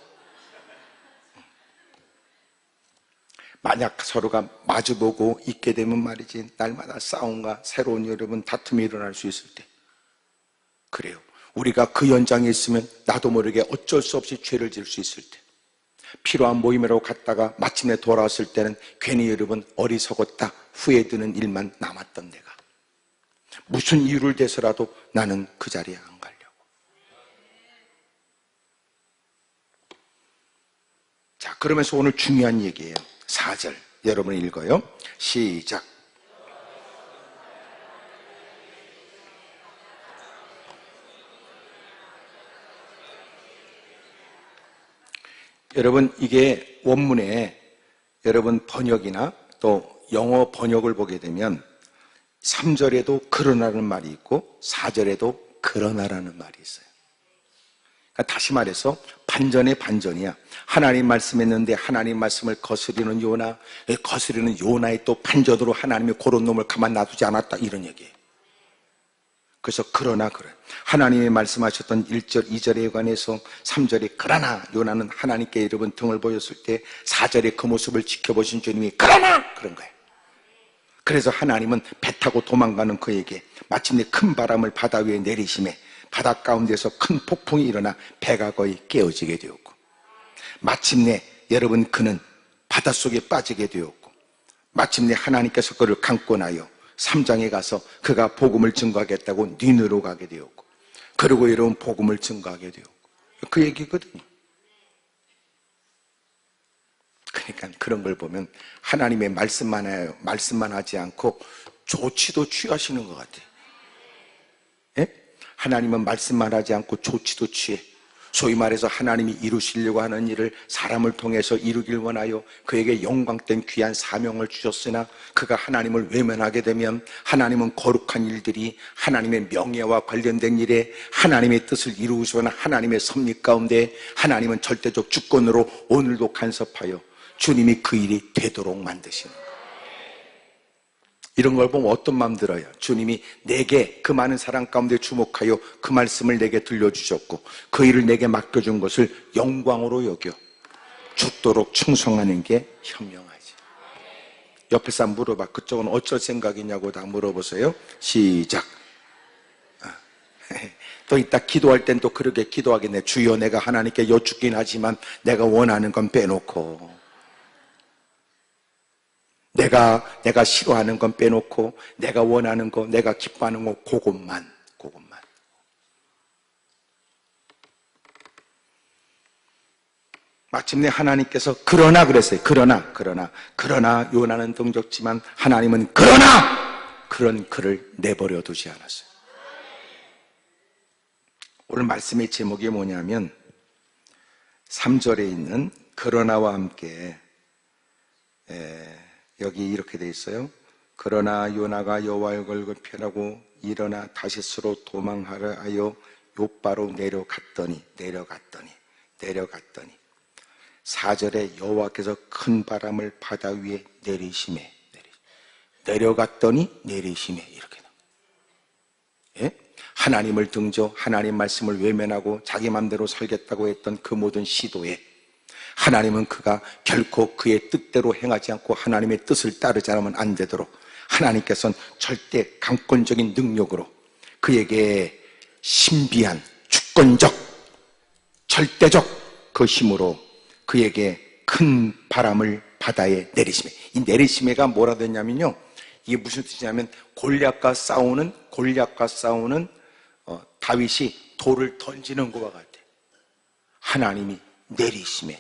만약 서로가 마주보고 있게 되면 말이지 날마다 싸움과 새로운 여러분 다툼이 일어날 수 있을 때 그래요. 우리가 그 현장에 있으면 나도 모르게 어쩔 수 없이 죄를 지을 수 있을 때 필요한 모임이라고 갔다가 마침내 돌아왔을 때는 괜히 여러분 어리석었다 후회드는 일만 남았던 내가 무슨 이유를 대서라도 나는 그 자리에 안 가려고. 자, 그러면서 오늘 중요한 얘기예요. 4절 여러분 읽어요. 시작. 여러분 이게 원문에 여러분 번역이나 또 영어 번역을 보게 되면 3절에도 그러나라는 말이 있고 4절에도 그러나라는 말이 있어요. 그러니까 다시 말해서 반전의 반전이야. 하나님 말씀했는데 하나님 말씀을 거스리는 요나, 거스리는 요나의 또 반전으로 하나님이 그런 놈을 가만 놔두지 않았다 이런 얘기예요. 그래서 그러나 그래 하나님이 말씀하셨던 1절 2절에 관해서 3절에 그러나 요나는 하나님께 여러분 등을 보였을 때 4절에 그 모습을 지켜보신 주님이 그러나 그런 거예요. 그래서 하나님은 배 타고 도망가는 그에게 마침내 큰 바람을 바다 위에 내리심에 바다 가운데서 큰 폭풍이 일어나 배가 거의 깨어지게 되었고 마침내 여러분 그는 바닷속에 빠지게 되었고 마침내 하나님께서 그를 강권하여 3장에 가서 그가 복음을 증거하겠다고 니느로 가게 되었고 그리고 여러분 복음을 증거하게 되었고 그 얘기거든요. 그러니까 그런 걸 보면 하나님의 말씀만 하지 않고 조치도 취하시는 것 같아요. 예? 하나님은 말씀만 하지 않고 조치도 취해. 소위 말해서 하나님이 이루시려고 하는 일을 사람을 통해서 이루길 원하여 그에게 영광된 귀한 사명을 주셨으나 그가 하나님을 외면하게 되면 하나님은 거룩한 일들이 하나님의 명예와 관련된 일에 하나님의 뜻을 이루시거나 하나님의 섭리 가운데 하나님은 절대적 주권으로 오늘도 간섭하여 주님이 그 일이 되도록 만드시는 거예요. 이런 걸 보면 어떤 마음 들어요? 주님이 내게 그 많은 사랑 가운데 주목하여 그 말씀을 내게 들려주셨고 그 일을 내게 맡겨준 것을 영광으로 여겨 죽도록 충성하는 게 현명하지. 옆에 사람 물어봐. 그쪽은 어쩔 생각이냐고 다 물어보세요. 시작. 또 이따 기도할 땐 또 그렇게 기도하겠네. 주여 내가 하나님께 여쭙긴 하지만 내가 원하는 건 빼놓고 내가 싫어하는 건 빼놓고 내가 원하는 거 내가 기뻐하는 거 그것만 마침내 하나님께서 그러나 그랬어요. 그러나 요나는 등적지만 하나님은 그러나 그런 그를 내버려 두지 않았어요. 오늘 말씀의 제목이 뭐냐면 3절에 있는 그러나와 함께 여기 이렇게 돼 있어요. 그러나 요나가 여호와의 얼굴을 펴라고 일어나 다시스로 도망하려 하여 요바로 내려갔더니 4절에 여호와께서 큰 바람을 바다 위에 내리심에 내려갔더니 내리심에 이렇게 나와요. 예? 하나님을 등져 하나님 말씀을 외면하고 자기 맘대로 살겠다고 했던 그 모든 시도에 하나님은 그가 결코 그의 뜻대로 행하지 않고 하나님의 뜻을 따르지 않으면 안 되도록 하나님께서는 절대 강권적인 능력으로 그에게 신비한 주권적 절대적 그 힘으로 그에게 큰 바람을 바다에 내리심에 이 내리심에가 뭐라 됐냐면요 이게 무슨 뜻이냐면 골리앗과 싸우는 다윗이 돌을 던지는 것과 같아. 하나님이 내리심에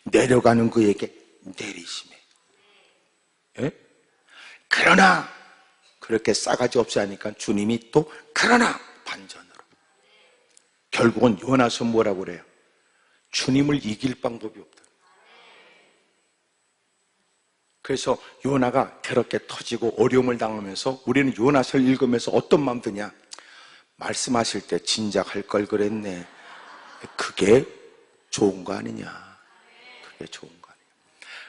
내려가는 그에게 내리심에 예? 그러나 그렇게 싸가지 없이 하니까 주님이 또 그러나 반전으로 결국은 요나서 뭐라고 그래요? 주님을 이길 방법이 없다. 그래서 요나가 그렇게 터지고 어려움을 당하면서 우리는 요나서를 읽으면서 어떤 마음 드냐? 말씀하실 때 진작 할 걸 그랬네. 그게 좋은 거 아니냐. 그게 좋은 거 아니냐.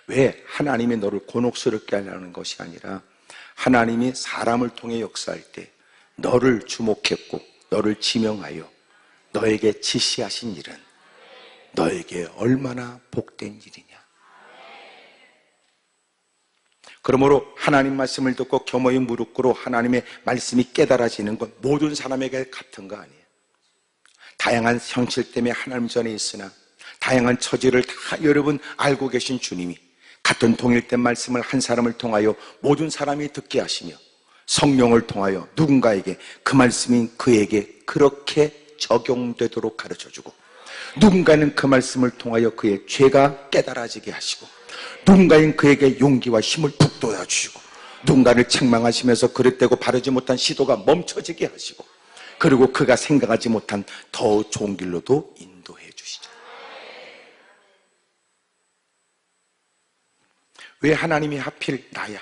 왜? 하나님이 너를 곤혹스럽게 하려는 것이 아니라 하나님이 사람을 통해 역사할 때 너를 주목했고 너를 지명하여 너에게 지시하신 일은 너에게 얼마나 복된 일이냐. 그러므로 하나님 말씀을 듣고 겸허히 무릎 꿇어 하나님의 말씀이 깨달아지는 건 모든 사람에게 같은 거 아니에요. 다양한 형질 때문에 하나님 전에 있으나 다양한 처지를 다 여러분 알고 계신 주님이 같은 동일된 말씀을 한 사람을 통하여 모든 사람이 듣게 하시며 성령을 통하여 누군가에게 그 말씀이 그에게 그렇게 적용되도록 가르쳐주고 누군가는 그 말씀을 통하여 그의 죄가 깨달아지게 하시고 누군가는 그에게 용기와 힘을 북돋아 주시고 누군가를 책망하시면서 그릇되고 바르지 못한 시도가 멈춰지게 하시고 그리고 그가 생각하지 못한 더 좋은 길로도 인도해 주시죠. 왜 하나님이 하필 나야?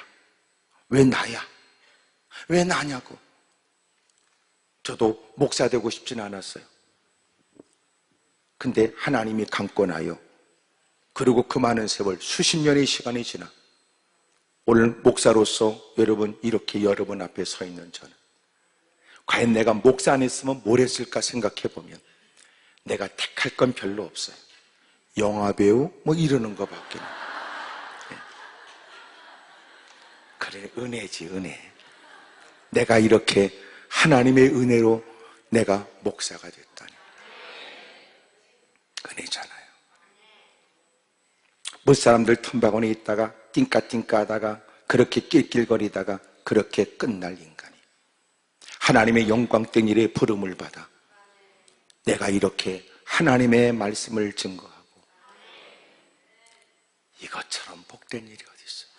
왜 나야? 왜 나냐고. 저도 목사 되고 싶진 않았어요. 근데 하나님이 강권하여 그리고 그 많은 세월 수십 년의 시간이 지나 오늘 목사로서 여러분 이렇게 여러분 앞에 서 있는 저는 과연 내가 목사 안 했으면 뭘 했을까 생각해 보면 내가 택할 건 별로 없어요. 영화배우 뭐 이러는 거밖에. 그래, 은혜지, 은혜. 내가 이렇게 하나님의 은혜로 내가 목사가 됐다니 은혜잖아요. 못 사람들 틈바구니에 있다가 띵까띵까 하다가 그렇게 낄낄거리다가 그렇게 끝날 인간이 하나님의 영광된 일에 부름을 받아 내가 이렇게 하나님의 말씀을 증거하고 이것처럼 복된 일이 어디 있어요?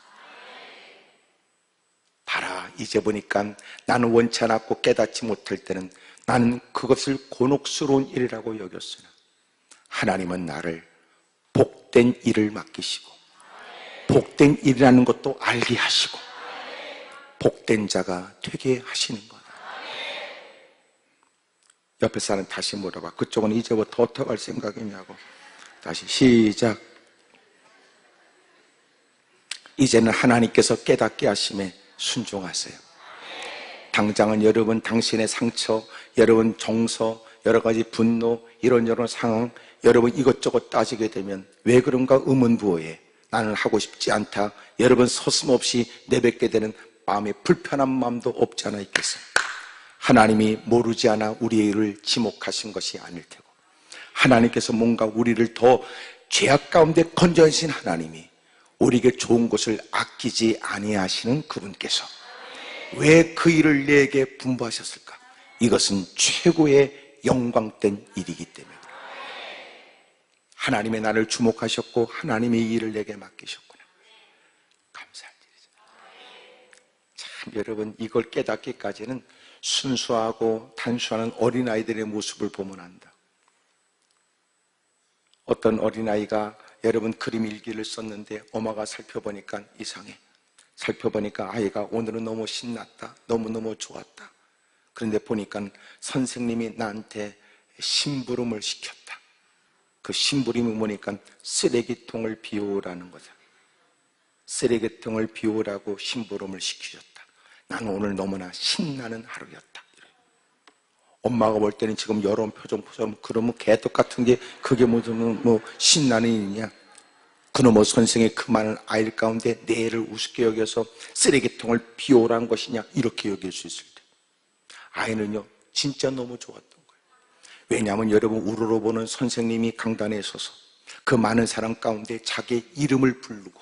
봐라, 이제 보니까 나는 원치 않았고 깨닫지 못할 때는 나는 그것을 곤혹스러운 일이라고 여겼으나 하나님은 나를 복된 일을 맡기시고 복된 일이라는 것도 알게 하시고 복된 자가 되게 하시는 거다. 옆에 사람 다시 물어봐. 그쪽은 이제부터 어떻게 할 생각이냐고. 다시 시작. 이제는 하나님께서 깨닫게 하심에 순종하세요. 당장은 여러분 당신의 상처, 여러분 정서, 여러 가지 분노, 이런저런 상황 여러분 이것저것 따지게 되면 왜 그런가 의문부호에 나는 하고 싶지 않다. 여러분 서슴없이 내뱉게 되는 마음의 불편한 마음도 없지 않아 있겠어요. 하나님이 모르지 않아 우리의 일을 지목하신 것이 아닐 테고 하나님께서 뭔가 우리를 더 죄악 가운데 건져내신 하나님이 우리에게 좋은 것을 아끼지 아니하시는 그분께서 왜 그 일을 내게 분부하셨을까? 이것은 최고의 영광된 일이기 때문에 하나님의 나를 주목하셨고 하나님의 이 일을 내게 맡기셨구나. 감사할 일이죠. 참 여러분 이걸 깨닫기까지는 순수하고 단순한 어린아이들의 모습을 보면 안다. 어떤 어린아이가 여러분 그림 일기를 썼는데 엄마가 살펴보니까 이상해. 살펴보니까 아이가 오늘은 너무 신났다. 너무너무 좋았다. 그런데 보니까 선생님이 나한테 심부름을 시켰다. 그 심부름이 뭐니까 쓰레기통을 비우라는 거죠. 쓰레기통을 비우라고 심부름을 시키셨다. 나는 오늘 너무나 신나는 하루였다. 엄마가 볼 때는 지금 여러분 표정처럼 그러면 개떡 같은 게 그게 무슨 뭐 신나는 일이냐. 그놈의 선생의 그 많은 아이들 가운데 내 애를 우습게 여겨서 쓰레기통을 비우라는 것이냐 이렇게 여길 수 있을 때 아이는요 진짜 너무 좋았던 거예요. 왜냐하면 여러분 우러러보는 선생님이 강단에 서서 그 많은 사람 가운데 자기의 이름을 부르고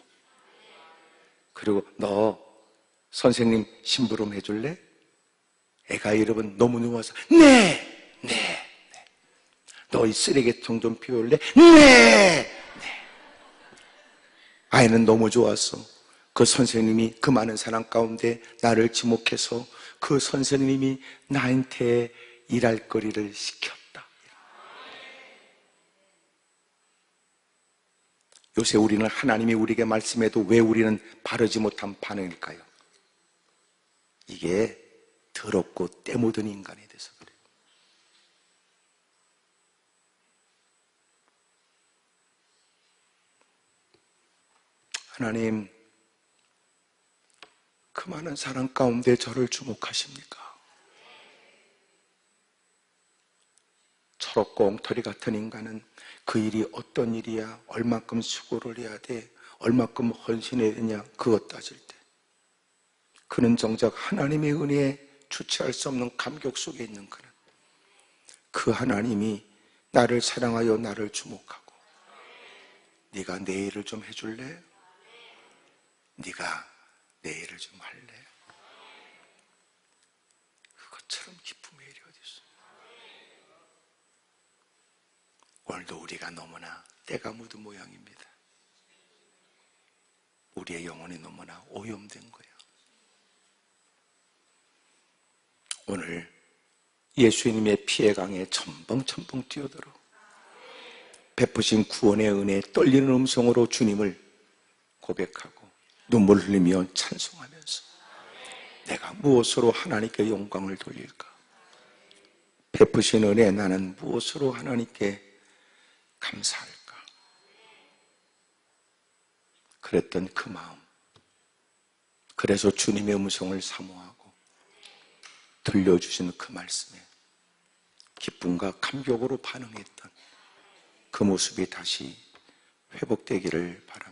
그리고 너 선생님 심부름 해줄래? 애가 여러분 너무 누워서 네. 너 이 쓰레기통 좀 비울래? 네. 아이는 너무 좋았어. 그 선생님이 그 많은 사람 가운데 나를 지목해서 그 선생님이 나한테 일할 거리를 시켰다. 요새 우리는 하나님이 우리에게 말씀해도 왜 우리는 바르지 못한 반응일까요? 이게 더럽고 때 묻은 인간이 돼서 그래요. 하나님, 그 많은 사랑 가운데 저를 주목하십니까? 철없고 엉터리 같은 인간은 그 일이 어떤 일이야, 얼만큼 수고를 해야 돼, 얼만큼 헌신해야 되냐, 그것 따질 때 그는 정작 하나님의 은혜에 주체할 수 없는 감격 속에 있는 그는 그 하나님이 나를 사랑하여 나를 주목하고, 네가 내 일을 좀 해줄래? 네가 내 일을 좀 할래? 그것처럼 기쁨의 일이 어디 있어? 오늘도 우리가 너무나 때가 묻은 모양입니다. 우리의 영혼이 너무나 오염된 거예요. 오늘 예수님의 피의 강에 첨벙첨벙 뛰어들어 베푸신 구원의 은혜에 떨리는 음성으로 주님을 고백하고 눈물 흘리며 찬송하면서 내가 무엇으로 하나님께 영광을 돌릴까? 베푸신 은혜에 나는 무엇으로 하나님께 감사할까? 그랬던 그 마음, 그래서 주님의 음성을 사모하고 들려주신 그 말씀에 기쁨과 감격으로 반응했던 그 모습이 다시 회복되기를 바랍니다.